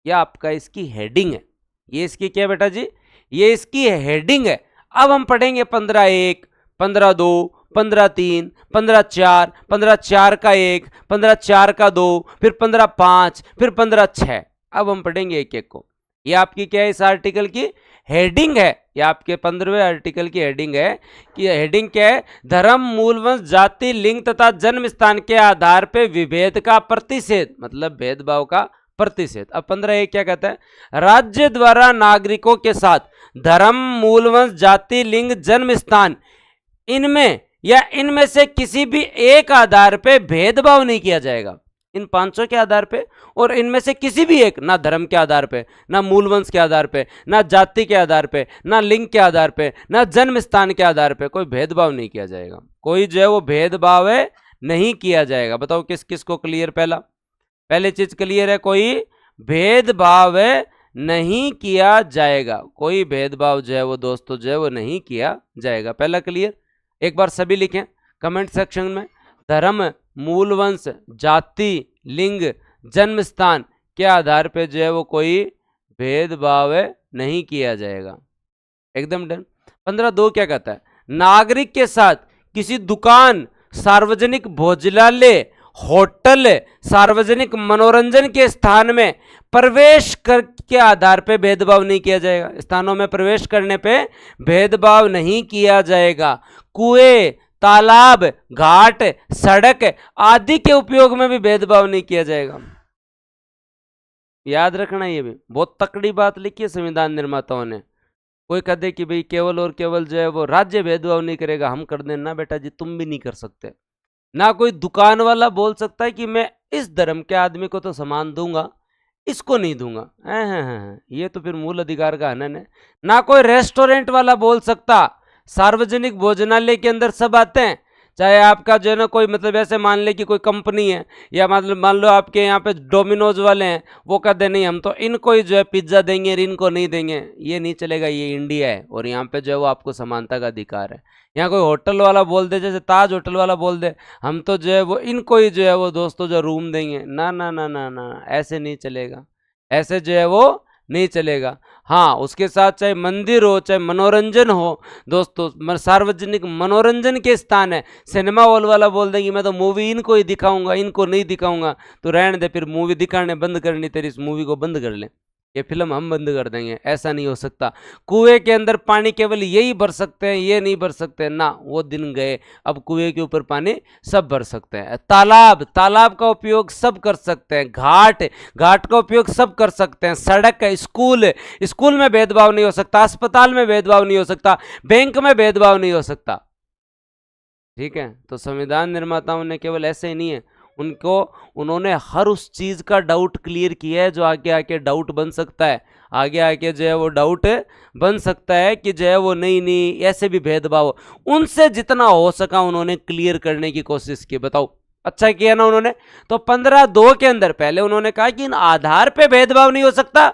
यह आपका इसकी हेडिंग है। ये इसकी क्या बेटा जी? ये इसकी हेडिंग है। अब हम पढ़ेंगे 15(1), 15(2), 15(3), 15(4), 15(4 का 1, 15(4 का 2, फिर 15(5), फिर 15(6). अब हम पढ़ेंगे एक एक को। ये आपकी क्या है? इस आर्टिकल की हेडिंग है। ये आपके 15वें आर्टिकल की हेडिंग है। कि हेडिंग क्या है? धर्म, मूलवंश, जाति, लिंग तथा जन्म स्थान के आधार पे विभेद का प्रतिषेध, मतलब भेदभाव का प्रतिषेध। अब 15(1) क्या कहता है? राज्य द्वारा नागरिकों के साथ धर्म, मूलवंश, जाति, लिंग, जन्म स्थान इनमें या इनमें से किसी भी एक आधार पे भेदभाव नहीं किया जाएगा। इन 500 के आधार पे और इनमें से किसी भी एक, ना धर्म के आधार पे, ना मूलवंश के आधार पे, ना जाति के आधार पे, ना लिंग के आधार पे, ना जन्म स्थान के आधार पे कोई भेदभाव नहीं किया जाएगा। कोई जो है वो भेदभाव नहीं किया जाएगा। बताओ किस किस को क्लियर? पहली चीज क्लियर है, कोई भेदभाव नहीं किया जाएगा। कोई भेदभाव जो है वो दोस्तों जो है वो नहीं किया जाएगा। पहला क्लियर? एक बार सभी लिखें कमेंट सेक्शन में, धर्म, मूलवंश, जाति, लिंग, जन्म स्थान के आधार पे जो है वो कोई भेदभाव नहीं किया जाएगा। एकदम डन। 15(2) क्या कहता है? नागरिक के साथ किसी दुकान, सार्वजनिक भोजनालय, होटल, सार्वजनिक मनोरंजन के स्थान में प्रवेश कर के आधार पे भेदभाव नहीं किया जाएगा। स्थानों में प्रवेश करने पे भेदभाव नहीं किया जाएगा। कुएं, तालाब, घाट, सड़क आदि के उपयोग में भी भेदभाव नहीं किया जाएगा। याद रखना, ये भी बहुत तकड़ी बात लिखी है संविधान निर्माताओं ने। कोई कह दे कि भाई केवल और केवल जो है वो राज्य भेदभाव नहीं करेगा, हम कर देना, बेटा जी तुम भी नहीं कर सकते। ना कोई दुकान वाला बोल सकता है कि मैं इस धर्म के आदमी को तो सामान दूंगा, इसको नहीं दूंगा। ये तो फिर मूल अधिकार का हनन है। ना कोई रेस्टोरेंट वाला बोल सकता, सार्वजनिक भोजनालय के अंदर सब आते हैं, चाहे आपका जो है ना कोई मतलब ऐसे मान ले कि कोई कंपनी है, या मतलब मान लो आपके यहाँ पे डोमिनोज वाले हैं, वो कहते नहीं हम तो इनको ही जो है पिज्ज़ा देंगे और इनको नहीं देंगे। ये नहीं चलेगा, ये इंडिया है और यहाँ पे जो है वो आपको समानता का अधिकार है। यहाँ कोई होटल वाला बोल दे, जैसे ताज होटल वाला बोल दे हम तो जो है वो इनको ही जो है वो दोस्तों जो रूम देंगे, ना ना ना ना ना, ऐसे नहीं चलेगा, ऐसे जो है वो नहीं चलेगा। हाँ, उसके साथ चाहे मंदिर हो, चाहे मनोरंजन हो दोस्तों, सार्वजनिक मनोरंजन के स्थान है, सिनेमा हॉल वाला बोल देंगे मैं तो मूवी इनको ही दिखाऊंगा, इनको नहीं दिखाऊंगा, तो रहने दे, फिर मूवी दिखाने बंद करनी तेरी, इस मूवी को बंद कर ले, ये फिल्म हम बंद कर देंगे। ऐसा नहीं हो सकता। कुएं के अंदर पानी केवल यही भर सकते हैं, ये नहीं भर सकते ना, वो दिन गए। अब कुएं के ऊपर पानी सब भर सकते हैं। तालाब, तालाब का उपयोग सब कर सकते हैं। घाट, घाट का उपयोग सब कर सकते हैं। सड़क, स्कूल, स्कूल में भेदभाव नहीं हो सकता। अस्पताल में भेदभाव नहीं हो सकता। बैंक में भेदभाव नहीं हो सकता। ठीक है, तो संविधान निर्माताओं ने केवल ऐसे ही नहीं है, उन्होंने हर उस चीज का डाउट क्लियर किया है जो आगे आके डाउट बन सकता है। आगे आके जो है वो डाउट बन सकता है कि जो है वो नहीं ऐसे भी भेदभाव, उनसे जितना हो सका उन्होंने क्लियर करने की कोशिश की। बताओ, अच्छा किया ना उन्होंने। तो 15(2) के अंदर पहले उन्होंने कहा कि इन आधार पे भेदभाव नहीं हो सकता,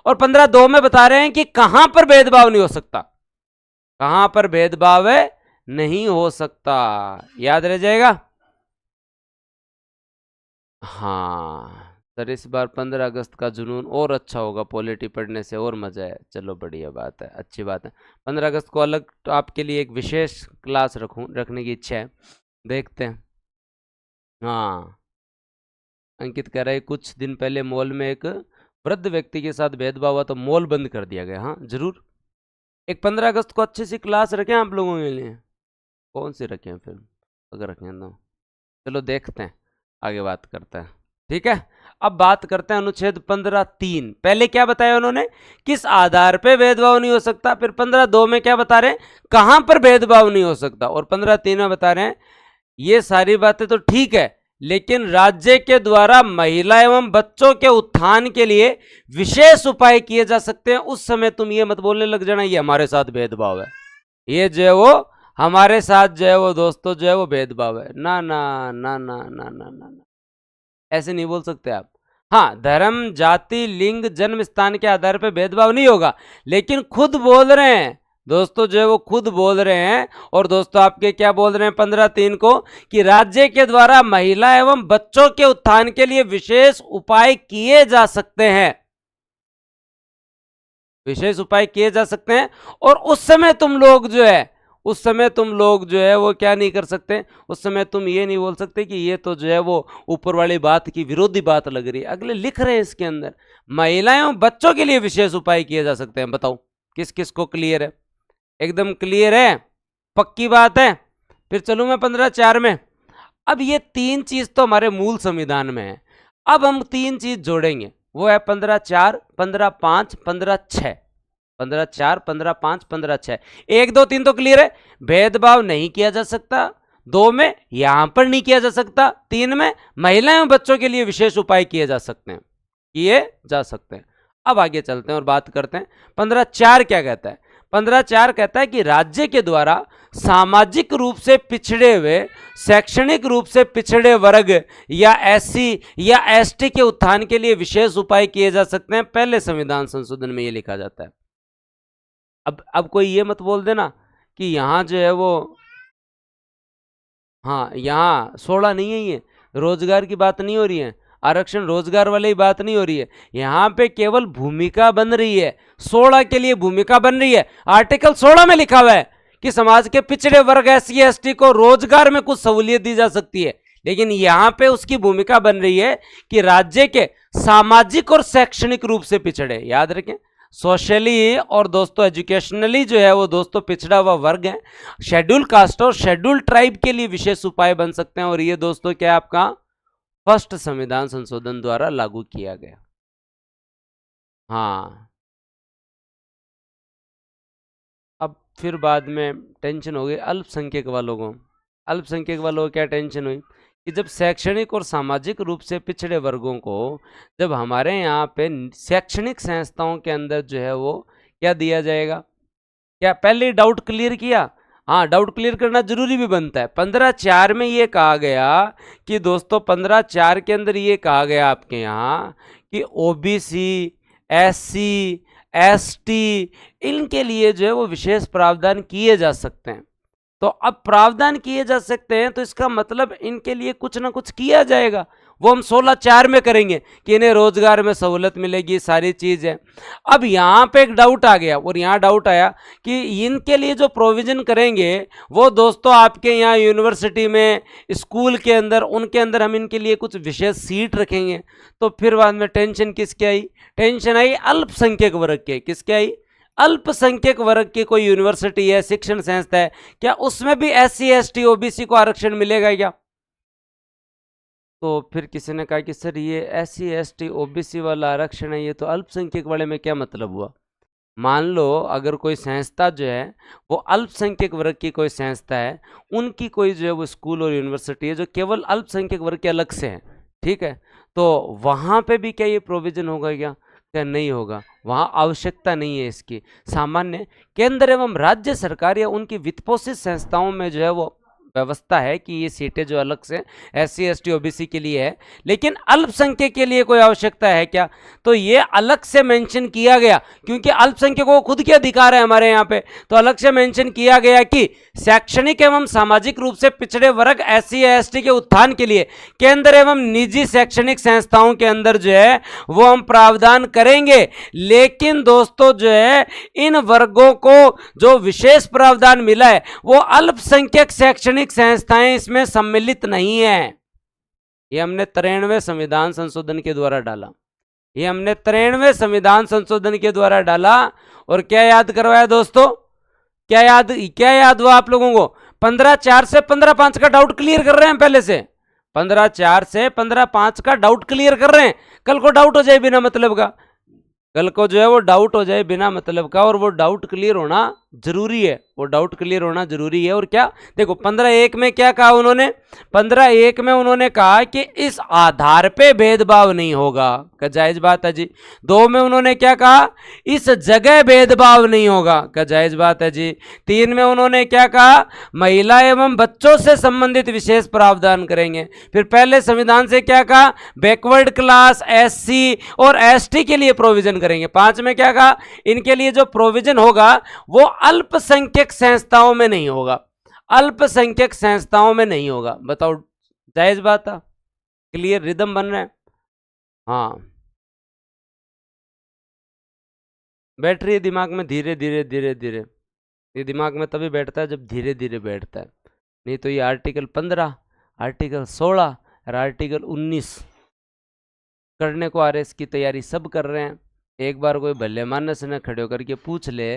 और 15(2) में बता रहे हैं कि कहां पर भेदभाव नहीं हो सकता, कहां पर भेदभाव नहीं हो सकता। याद रह जाएगा। हाँ सर, इस बार 15 अगस्त का जुनून और अच्छा होगा, पॉलिटी पढ़ने से और मजा है। चलो बढ़िया बात है, अच्छी बात है। 15 अगस्त को अलग तो आपके लिए एक विशेष क्लास रखने की इच्छा है, देखते हैं। हाँ, अंकित कह रहा है कुछ दिन पहले मॉल में एक वृद्ध व्यक्ति के साथ भेदभाव हुआ तो मॉल बंद कर दिया गया। हाँ जरूर, एक 15 अगस्त को अच्छी सी क्लास रखें आप लोगों के लिए। कौन सी रखें फिर, अगर रखें तो चलो देखते हैं, आगे बात करते हैं। ठीक है, अब बात करते हैं अनुच्छेद 15(3). पहले क्या बताया उन्होंने, किस आधार पे भेदभाव नहीं हो सकता। फिर 15(2) में क्या बता रहे हैं, कहां पर भेदभाव नहीं हो सकता। और 15(3) में बता रहे हैं ये सारी बातें तो ठीक है, लेकिन राज्य के द्वारा महिला एवं बच्चों के उत्थान के लिए विशेष उपाय किए जा सकते हैं। उस समय तुम ये मत बोलने लग जाना ये हमारे साथ भेदभाव है, ये जो है वो हमारे साथ जो है वो दोस्तों जो है वो भेदभाव है। ना ना ना ना ना ना ना, ऐसे नहीं बोल सकते आप। हाँ, धर्म, जाति, लिंग, जन्म स्थान के आधार पर भेदभाव नहीं होगा, लेकिन खुद बोल रहे हैं दोस्तों जो है वो खुद बोल रहे हैं। और दोस्तों आपके क्या बोल रहे हैं 15(3) को, कि राज्य के द्वारा महिला एवं बच्चों के उत्थान के लिए विशेष उपाय किए जा सकते हैं, विशेष उपाय किए जा सकते हैं। और उस समय तुम लोग जो है, उस समय तुम लोग जो है वो क्या नहीं कर सकते, उस समय तुम ये नहीं बोल सकते कि ये तो जो है वो ऊपर वाली बात की विरोधी बात लग रही है। अगले लिख रहे हैं इसके अंदर महिलाएं एवं बच्चों के लिए विशेष उपाय किए जा सकते हैं। बताओ किस किस को क्लियर है, एकदम क्लियर है, पक्की बात है। फिर चलूं मैं 15(4) में। अब ये 3 चीज तो हमारे मूल संविधान में है, अब हम 3 चीज जोड़ेंगे, वो है 15(4), 15(5), 15(6). 15(4), 15(5), 15(6), 1, 2, 3 तो क्लियर है, भेदभाव नहीं किया जा सकता। 2 में यहां पर नहीं किया जा सकता, 3 में महिलाएं एवं बच्चों के लिए विशेष उपाय किए जा सकते हैं, किए जा सकते हैं। अब आगे चलते हैं और बात करते हैं 15(4) क्या कहता है। 15(4) कहता है कि राज्य के द्वारा सामाजिक रूप से पिछड़े हुए, शैक्षणिक रूप से पिछड़े वर्ग या एससी या एसटी के उत्थान के लिए विशेष उपाय किए जा सकते हैं। पहले संविधान संशोधन में यह लिखा जाता है। अब कोई ये मत बोल देना कि यहां जो है वो, हाँ यहाँ 16 नहीं है, ये रोजगार की बात नहीं हो रही है, आरक्षण रोजगार वाली बात नहीं हो रही है, यहाँ पे केवल भूमिका बन रही है, 16 के लिए भूमिका बन रही है। आर्टिकल 16 में लिखा हुआ है कि समाज के पिछड़े वर्ग एससी एसटी को रोजगार में कुछ सहूलियत दी जा सकती है, लेकिन यहाँ पे उसकी भूमिका बन रही है कि राज्य के सामाजिक और शैक्षणिक रूप से पिछड़े, याद रखें, सोशली और दोस्तों एजुकेशनली जो है वो दोस्तों पिछड़ा हुआ वर्ग है, शेड्यूल कास्ट और शेड्यूल ट्राइब के लिए विशेष उपाय बन सकते हैं। और ये दोस्तों क्या आपका फर्स्ट संविधान संशोधन द्वारा लागू किया गया। हाँ, अब फिर बाद में टेंशन हो गई अल्पसंख्यक वालों को। अल्पसंख्यक वालों को क्या टेंशन हुई कि जब शैक्षणिक और सामाजिक रूप से पिछड़े वर्गों को जब हमारे यहाँ पे शैक्षणिक संस्थाओं के अंदर जो है वो क्या दिया जाएगा, क्या पहले डाउट क्लियर किया। हाँ, डाउट क्लियर करना जरूरी भी बनता है। 15(4) में ये कहा गया कि दोस्तों 15(4) के अंदर ये कहा गया आपके यहाँ कि ओबीसी, एससी, एसटी इनके लिए जो है वो विशेष प्रावधान किए जा सकते हैं। तो अब प्रावधान किए जा सकते हैं तो इसका मतलब इनके लिए कुछ ना कुछ किया जाएगा, वो हम 16(4) में करेंगे कि इन्हें रोजगार में सहूलत मिलेगी, सारी चीज है। अब यहाँ पे एक डाउट आ गया, और यहाँ डाउट आया कि इनके लिए जो प्रोविजन करेंगे वो दोस्तों आपके यहाँ यूनिवर्सिटी में, स्कूल के अंदर, उनके अंदर हम इनके लिए कुछ विशेष सीट रखेंगे। तो फिर बाद में टेंशन किसके आई, टेंशन आई अल्पसंख्यक वर्ग के। किसके आई, अल्पसंख्यक वर्ग की कोई यूनिवर्सिटी है, शिक्षण संस्था है, क्या उसमें भी एससी एसटी ओबीसी को आरक्षण मिलेगा क्या। तो फिर किसी ने कहा कि सर ये एससी एसटी ओबीसी वाला आरक्षण है, ये तो अल्पसंख्यक वाले में क्या मतलब हुआ। मान लो अगर कोई संस्था जो है वो अल्पसंख्यक वर्ग की कोई संस्था है, उनकी कोई जो है वो स्कूल और यूनिवर्सिटी है जो केवल अल्पसंख्यक वर्ग के अलग से है, ठीक है, तो वहाँ पे भी क्या ये प्रोविजन होगा क्या नहीं होगा, वहाँ आवश्यकता नहीं है इसकी। सामान्य केंद्र एवं राज्य सरकार या उनकी वित्तपोषित संस्थाओं में जो है वो व्यवस्था है कि ये सीटें जो अलग से SC ST OBC के लिए है, लेकिन अल्पसंख्यक के लिए कोई आवश्यकता है क्या? तो ये अलग से मेंशन किया गया, क्योंकि अल्पसंख्यकों को खुद के अधिकार है हमारे यहाँ पे, तो अलग से मेंशन किया गया कि शैक्षणिक एवं सामाजिक रूप से पिछड़े वर्ग SC ST के उत्थान के लिए केंद्र एवं निजी शैक्षणिक संस्थाओं के अंदर जो है वो हम प्रावधान करेंगे। लेकिन दोस्तों जो है इन वर्गों को जो विशेष प्रावधान मिला है वो अल्पसंख्यक शैक्षणिक संस्थाएं इसमें सम्मिलित नहीं है। ये हमने 93वें संविधान संशोधन के द्वारा डाला, ये हमने 93वें संविधान संशोधन के द्वारा डाला। और क्या याद करवाया दोस्तों, क्या याद हुआ आप लोगों को? 15/4 से 15/5 का डाउट क्लियर कर रहे हैं पहले से, 15/4 से 15/5 का डाउट क्लियर कर रहे हैं। कल को डाउट हो जाए बिना मतलब का, कल को जो है वो डाउट हो जाए बिना मतलब का, और वो डाउट क्लियर होना जरूरी है, वो डाउट क्लियर होना जरूरी है। और क्या देखो 15(1) में क्या कहा उन्होंने, 15(1) में उन्होंने कहा कि इस आधार पे भेदभाव नहीं होगा, क्या जायज बात है जी। 2 में उन्होंने क्या कहा, इस जगह भेदभाव नहीं होगा, क्या जायज बात है जी। 3 में उन्होंने क्या कहा, महिला एवं बच्चों से संबंधित विशेष प्रावधान करेंगे। फिर पहले संविधान से क्या कहा, बैकवर्ड क्लास SC और ST के लिए प्रोविजन करेंगे। 5 में क्या कहा, इनके लिए जो प्रोविजन होगा वो अल्पसंख्यक संस्थाओं में नहीं होगा, अल्पसंख्यक संस्थाओं में नहीं होगा। बताओ जायज बात था, क्लियर रिदम बन रहा है? हाँ, बैठ रही है दिमाग में धीरे धीरे धीरे धीरे, ये दिमाग में तभी बैठता है जब धीरे धीरे बैठता है, नहीं तो ये आर्टिकल 15, आर्टिकल 16 और आर्टिकल 19 करने को RS की तैयारी सब कर रहे हैं। एक बार कोई भले मानस ने खड़े होकर के पूछ ले,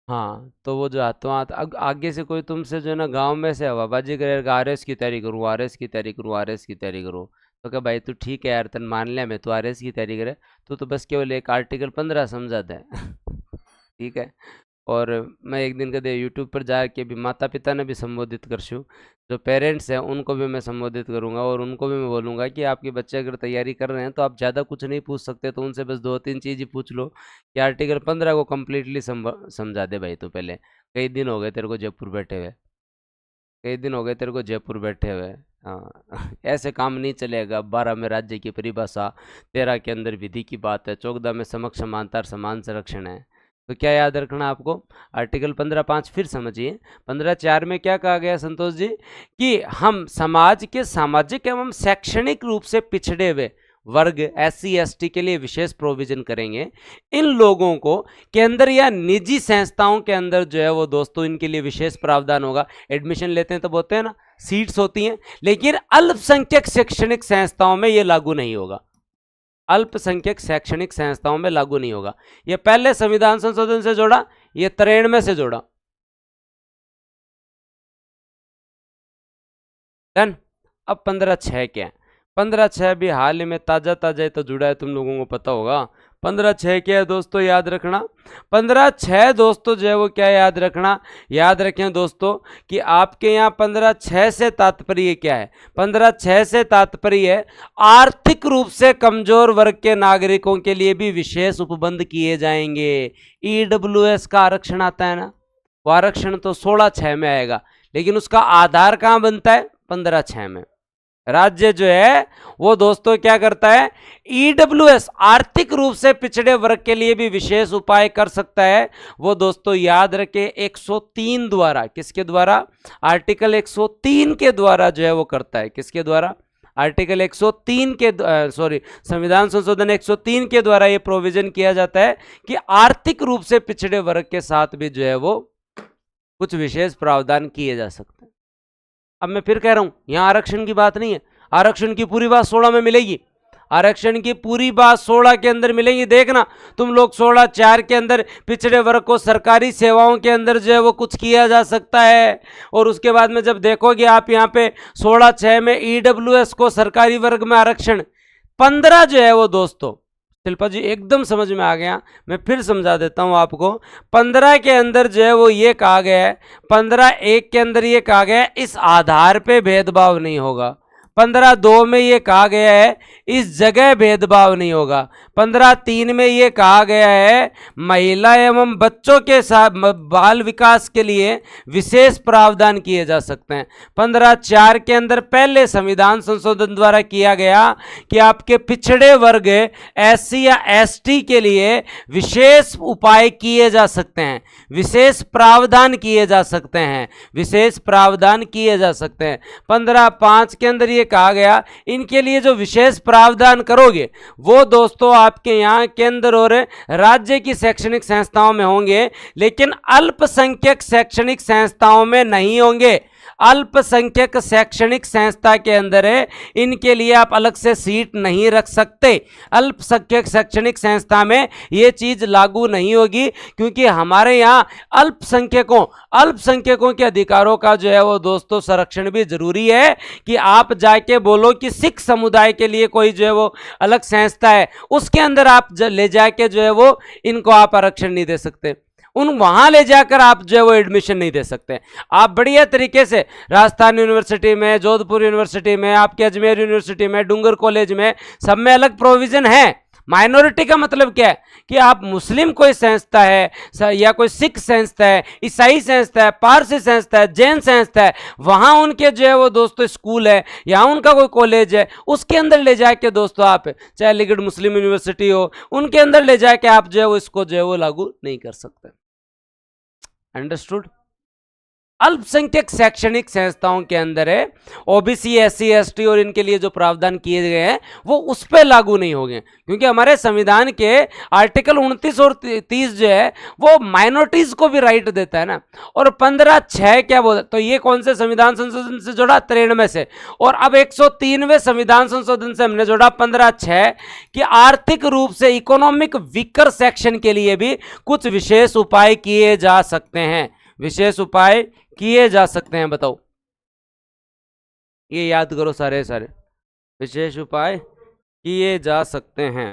हाँ, तो वो जो हाथों हाथ आगे से कोई तुमसे जो है ना गांव में से हवाबाजी करेगा, RS की तैयारी करूँ, RS की तैयारी करूँ, RS की तैयारी करूँ, तो क्या भाई तू ठीक है यार, तन मान लिया मैं, तू RS की तैयारी करे, तो बस केवल एक आर्टिकल 15 समझा दे ठीक है। और मैं एक दिन कदे यूट्यूब पर जाके भी माता पिता ने भी संबोधित करशूँ, जो पेरेंट्स हैं उनको भी मैं संबोधित करूंगा, और उनको भी मैं बोलूँगा कि आपके बच्चे अगर तैयारी कर रहे हैं तो आप ज़्यादा कुछ नहीं पूछ सकते, तो उनसे बस 2-3 चीज़ ही पूछ लो कि आर्टिकल 15 को कम्प्लीटली समझा दे भाई। तो पहले कई दिन हो गए तेरे को जयपुर बैठे हुए, कई दिन हो गए तेरे को जयपुर बैठे हुए, हाँ ऐसे काम नहीं चलेगा। 12 में राज्य की परिभाषा, 13 के अंदर विधि की बात है, 14 में समक्ष समानता समान संरक्षण है। तो क्या याद रखना आपको, आर्टिकल 15(5) फिर समझिए। 15(4) में क्या कहा गया संतोष जी, कि हम समाज के सामाजिक एवं शैक्षणिक रूप से पिछड़े हुए वर्ग SC ST के लिए विशेष प्रोविजन करेंगे। इन लोगों को केंद्र या निजी संस्थाओं के अंदर जो है वो दोस्तों इनके लिए विशेष प्रावधान होगा। एडमिशन लेते हैं तो बोलते हैं ना सीट्स होती हैं, लेकिन अल्पसंख्यक शैक्षणिक संस्थाओं में ये लागू नहीं होगा, अल्पसंख्यक शैक्षणिक संस्थाओं में लागू नहीं होगा। ये पहले संविधान संशोधन से जोड़ा, ये 93 से जोड़ा। डन। अब 15(6) क्या है, 15(6) भी हाल ही में ताजा तो जुड़ा है, तुम लोगों को पता होगा। 15(6) क्या है दोस्तों, याद रखना। 15(6) दोस्तों जो है वो क्या याद रखना, याद रखें दोस्तों कि आपके यहाँ 15(6) से तात्पर्य क्या है। 15(6) से तात्पर्य है आर्थिक रूप से कमजोर वर्ग के नागरिकों के लिए भी विशेष उपबंध किए जाएंगे। EWS का आरक्षण आता है ना, वो आरक्षण तो 16(6) में आएगा, लेकिन उसका आधार कहाँ बनता है, 15(6) में। राज्य जो है वो दोस्तों क्या करता है, EWS आर्थिक रूप से पिछड़े वर्ग के लिए भी विशेष उपाय कर सकता है। वो दोस्तों याद रखे 103 द्वारा, किसके द्वारा, आर्टिकल 103 के द्वारा जो है वो करता है। किसके द्वारा, आर्टिकल 103 के संविधान संशोधन 103 के द्वारा ये प्रोविजन किया जाता है कि आर्थिक रूप से पिछड़े वर्ग के साथ भी जो है वो कुछ विशेष प्रावधान किए जा सकते हैं। अब मैं फिर कह रहा हूं, यहां आरक्षण की बात नहीं है, आरक्षण की पूरी बात 16 में मिलेगी, आरक्षण की पूरी बात 16 के अंदर मिलेगी। देखना तुम लोग 16(4) के अंदर पिछड़े वर्ग को सरकारी सेवाओं के अंदर जो है वो कुछ किया जा सकता है, और उसके बाद में जब देखोगे आप यहाँ पे 16(6) में EWS को सरकारी वर्ग में आरक्षण, 15 जो है वो दोस्तों, शिल्पा जी एकदम समझ में आ गया, मैं फिर समझा देता हूं आपको। 15 के अंदर जो है वो ये कहा गया है, 15(1) के अंदर ये कहा गया है इस आधार पे भेदभाव नहीं होगा। 15.2 में ये कहा गया है इस जगह भेदभाव नहीं होगा। 15.3 में ये कहा गया है महिला एवं बच्चों के साथ बाल विकास के लिए विशेष प्रावधान किए जा सकते हैं। 15.4 के अंदर पहले संविधान संशोधन द्वारा किया गया कि आपके पिछड़े वर्ग एससी या एसटी के लिए विशेष उपाय किए जा सकते हैं, विशेष प्रावधान किए जा सकते हैं, विशेष प्रावधान किए जा सकते हैं। 15.5 के अंदर ये कहा गया इनके लिए जो विशेष प्रावधान करोगे वो दोस्तों आपके यहाँ केंद्र और राज्य की शैक्षणिक संस्थाओं में होंगे, लेकिन अल्पसंख्यक शैक्षणिक संस्थाओं में नहीं होंगे। अल्पसंख्यक शैक्षणिक संस्था के अंदर है, इनके लिए आप अलग से सीट नहीं रख सकते। अल्पसंख्यक शैक्षणिक संस्था में ये चीज लागू नहीं होगी, क्योंकि हमारे यहाँ अल्पसंख्यकों के अधिकारों का जो है वो दोस्तों संरक्षण भी जरूरी है। कि आप जाके बोलो कि सिख समुदाय के लिए कोई जो है वो अलग संस्था है, उसके अंदर आप ले जाके जो है वो इनको आप आरक्षण नहीं दे सकते, वहां ले जाकर आप जो है वो एडमिशन नहीं दे सकते। आप बढ़िया तरीके से राजस्थान यूनिवर्सिटी में, जोधपुर यूनिवर्सिटी में, आपके अजमेर यूनिवर्सिटी में, डूंगर कॉलेज में, सब में अलग प्रोविजन है। माइनॉरिटी का मतलब क्या है कि आप मुस्लिम कोई संस्था है या कोई सिख संस्था है, ईसाई संस्था है, पारसी संस्था है, जैन संस्था है, वहां उनके जो है वो दोस्तों स्कूल है या उनका कोई कॉलेज है, उसके अंदर ले जाके दोस्तों आप, चाहे अलीगढ़ मुस्लिम यूनिवर्सिटी हो, उनके अंदर ले जाके आप जो है वो इसको जो है वो लागू नहीं कर सकते। अंडरस्टूड? अल्पसंख्यक शैक्षणिक संस्थाओं के अंदर है ओबीसी, एससी, एसटी और इनके लिए जो प्रावधान किए गए हैं वो उस पर लागू नहीं होंगे, क्योंकि हमारे संविधान के आर्टिकल 29 और 30 जो है वो माइनॉरिटीज को भी राइट देता है ना। और 15(6) क्या बोलता, तो ये कौन से संविधान संशोधन से जोड़ा? 93 से। और अब 103वें संविधान संशोधन से हमने जोड़ा 15(6) कि आर्थिक रूप से इकोनॉमिक वीकर सेक्शन के लिए भी कुछ विशेष उपाय किए जा सकते हैं, विशेष उपाय किए जा सकते हैं। बताओ, ये याद करो सारे विशेष उपाय किए जा सकते हैं।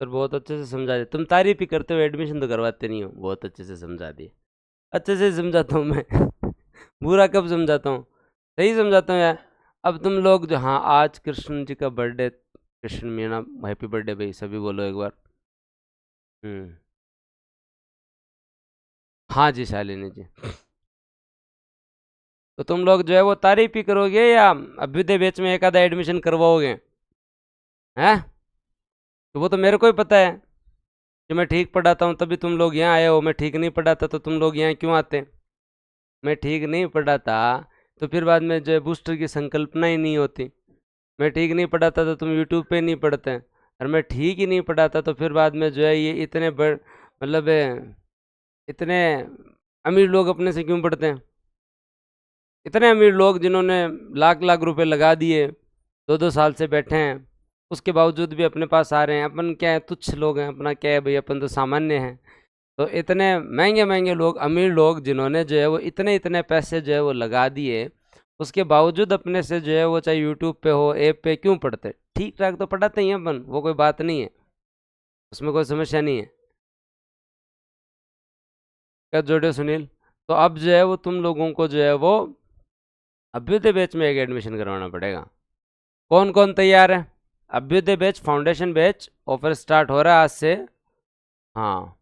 सर बहुत अच्छे से समझा दिए, तुम तारीफ ही करते हो, एडमिशन तो करवाते नहीं हो। बहुत अच्छे से समझा दिए, अच्छे से समझाता हूँ मैं बुरा कब समझाता हूँ, सही समझाता हूँ यार। अब तुम लोग जो, हाँ आज कृष्ण जी का birthday, Krishna Meena happy birthday भाई, सभी बोलो एक बार। हाँ जी शालिनी जी। तो तुम लोग जो है वो तारीफ ही करोगे या अभ्युदय बैच में एक आधा एडमिशन करवाओगे? हैं? तो वो तो मेरे को ही पता है कि मैं ठीक पढ़ाता हूँ, तभी तुम लोग यहाँ आए हो। मैं ठीक नहीं पढ़ाता तो तुम लोग यहाँ क्यों आते? मैं ठीक नहीं पढ़ाता तो फिर बाद में जो है बूस्टर की संकल्पना ही नहीं होती। मैं ठीक नहीं पढ़ाता तो तुम यूट्यूब पे नहीं पढ़ते, और मैं ठीक ही नहीं पढ़ाता तो फिर बाद में जो है ये इतने मतलब इतने अमीर लोग अपने से क्यों पढ़ते हैं? इतने अमीर लोग जिन्होंने लाख लाख रुपए लगा दिए, 2-2 साल से बैठे हैं, उसके बावजूद भी अपने पास आ रहे हैं। अपन क्या है, तुच्छ लोग हैं, अपना क्या है भाई, अपन तो सामान्य हैं। तो इतने महंगे महंगे लोग, अमीर लोग जिन्होंने जो है वो इतने इतने पैसे जो है वो लगा दिए, उसके बावजूद अपने से जो है वो चाहे यूट्यूब पे हो, ऐप पे, क्यों पढ़ते? ठीक ठाक तो पढ़ाते ही हैं अपन, वो कोई बात नहीं है, उसमें कोई समस्या नहीं है। क्या जोड़े सुनील? तो अब जो है वो तुम लोगों को जो है वो अभ्युदय बैच में एक एडमिशन करवाना पड़ेगा। कौन कौन तैयार है? Abhyuday batch, foundation batch offer start हो रहा है आज से। हाँ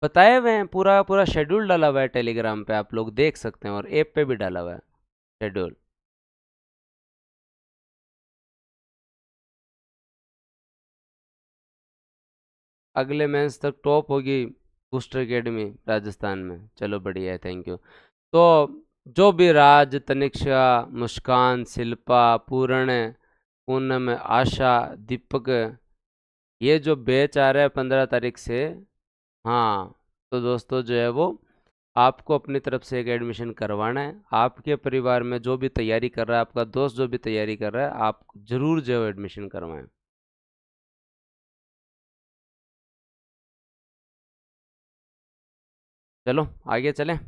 बताए हुए हैं, पूरा पूरा शेड्यूल डाला हुआ है टेलीग्राम पे, आप लोग देख सकते हैं, और ऐप पे भी डाला हुआ है शेड्यूल। अगले मेंस तक टॉप होगी बूस्टर एकेडमी राजस्थान में। चलो बढ़िया है, थैंक यू। तो जो भी राज, तनिक्षा, मुस्कान, शिल्पा, पूर्ण, पूनम, आशा, दीपक, ये जो बैच आ रहा है 15 तारीख से, हाँ, तो दोस्तों जो है वो आपको अपनी तरफ से एक एडमिशन करवाना है। आपके परिवार में जो भी तैयारी कर रहा है, आपका दोस्त जो भी तैयारी कर रहा है, आप जरूर जो है एडमिशन करवाएं। चलो आगे चलें।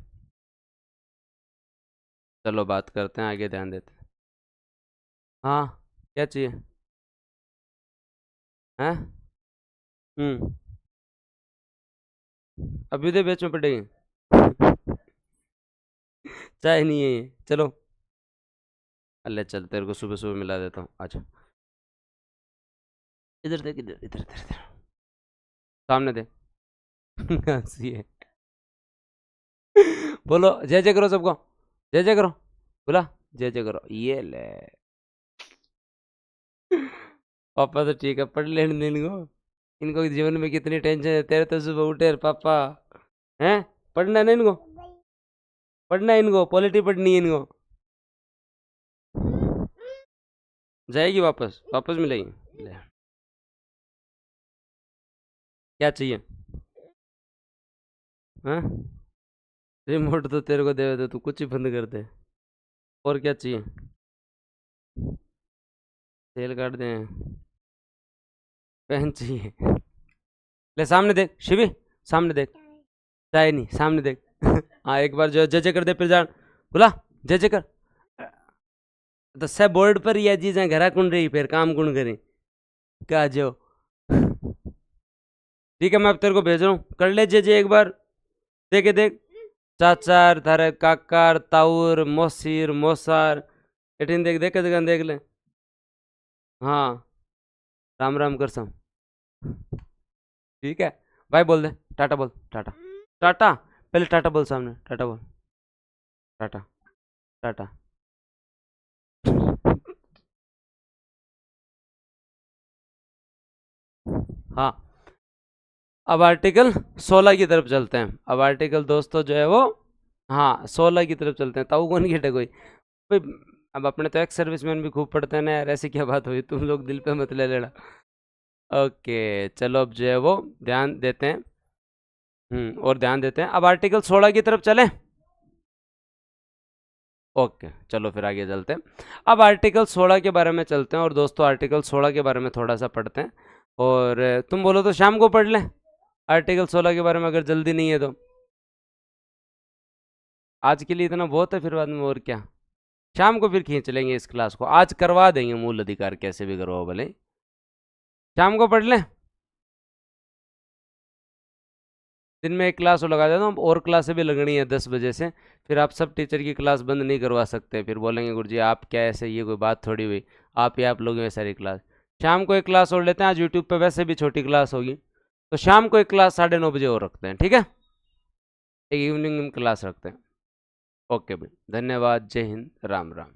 चलो बात करते हैं, आगे ध्यान देते हैं। हाँ, क्या चाहिए? हैं? हम्म। अभ्युदय बैच में पढ़ेंगे? चाय नहीं है ये, चलो। अल्ले चल, तेरे को सुबह सुबह मिला देता हूँ, अच्छा। इधर देख, इधर इधर इधर इधर, सामने देख। हंसी है। बोलो जय जय करो सबको, जय जय करो, बोला जय जय करो, ये ले। पापा तो ठीक है, पढ़ लेने दे इनको। इनको जीवन में कितनी टेंशन है, तेरे तो सुबह उठे पापा हैं। पढ़ना है ना इनको, पढ़ना है इनको, पॉलिटी पढ़नी है इनको। जाएगी वापस, वापस मिलेगी ले। क्या चाहिए? हाँ, रिमोट तो तेरे को दे दे, तू कुछ ही बंद कर दे। और क्या चाहिए? तेल काट दे, पेन चाहिए? ले सामने देख शिवी, सामने देख। चाय नहीं, सामने देख। हाँ, एक बार जो है जय जय कर दे, फिर जान बोला जय जय कर। तो सब बोर्ड पर यह चीजें घरा कुंड रही, फिर काम कुंड करी क्या जो। ठीक है, मैं अब तेरे को भेज रहा हूँ, कर ले जय जय एक बार। देखे देख, चाचार थारे काकार ताउर मोसीर मोसार, एटीन देख, देख के देख ले। हाँ, राम राम कर सम। ठीक है, भाई बोल दे, टाटा बोल, टाटा। टाटा, पहले टाटा बोल, सामने टाटा बोल, टाटा, टाटा। हाँ, अब आर्टिकल 16 की तरफ चलते हैं। अब आर्टिकल दोस्तों जो है वो, हाँ 16 की तरफ चलते हैं। ताऊ कौन की कोई भाई, अब अपने तो एक्स सर्विसमैन भी खूब पढ़ते हैं ना यार, ऐसी क्या बात हुई, तुम लोग दिल पे मत ले लेना। ओके, चलो अब जो है वो ध्यान देते हैं। और ध्यान देते हैं, अब आर्टिकल 16 की तरफ चलें। ओके, चलो फिर आगे चलते हैं। अब आर्टिकल 16 के बारे में चलते हैं, और दोस्तों आर्टिकल 16 के बारे में थोड़ा सा पढ़ते हैं। और तुम बोलो तो शाम को पढ़ लें आर्टिकल 16 के बारे में, अगर जल्दी नहीं है तो। आज के लिए इतना बहुत है, फिर बाद में और क्या। शाम को फिर खींच लेंगे इस क्लास को, आज करवा देंगे मूल अधिकार, कैसे भी करवाओ भले। शाम को पढ़ लें, दिन में एक क्लास और लगा देता हूँ, और क्लासें भी लगनी है 10 बजे से। फिर आप सब टीचर की क्लास बंद नहीं करवा सकते, फिर बोलेंगे गुरुजी आप क्या ऐसे, ये कोई बात थोड़ी हुई, आप ही आप लोग में सारी क्लास। शाम को एक क्लास और लेते हैं, आज यूट्यूब पे वैसे भी छोटी क्लास होगी, तो शाम को एक क्लास 9:30 बजे और रखते हैं, ठीक है। एक इवनिंग में क्लास रखते हैं। ओके भाई, धन्यवाद, जय हिंद, राम राम।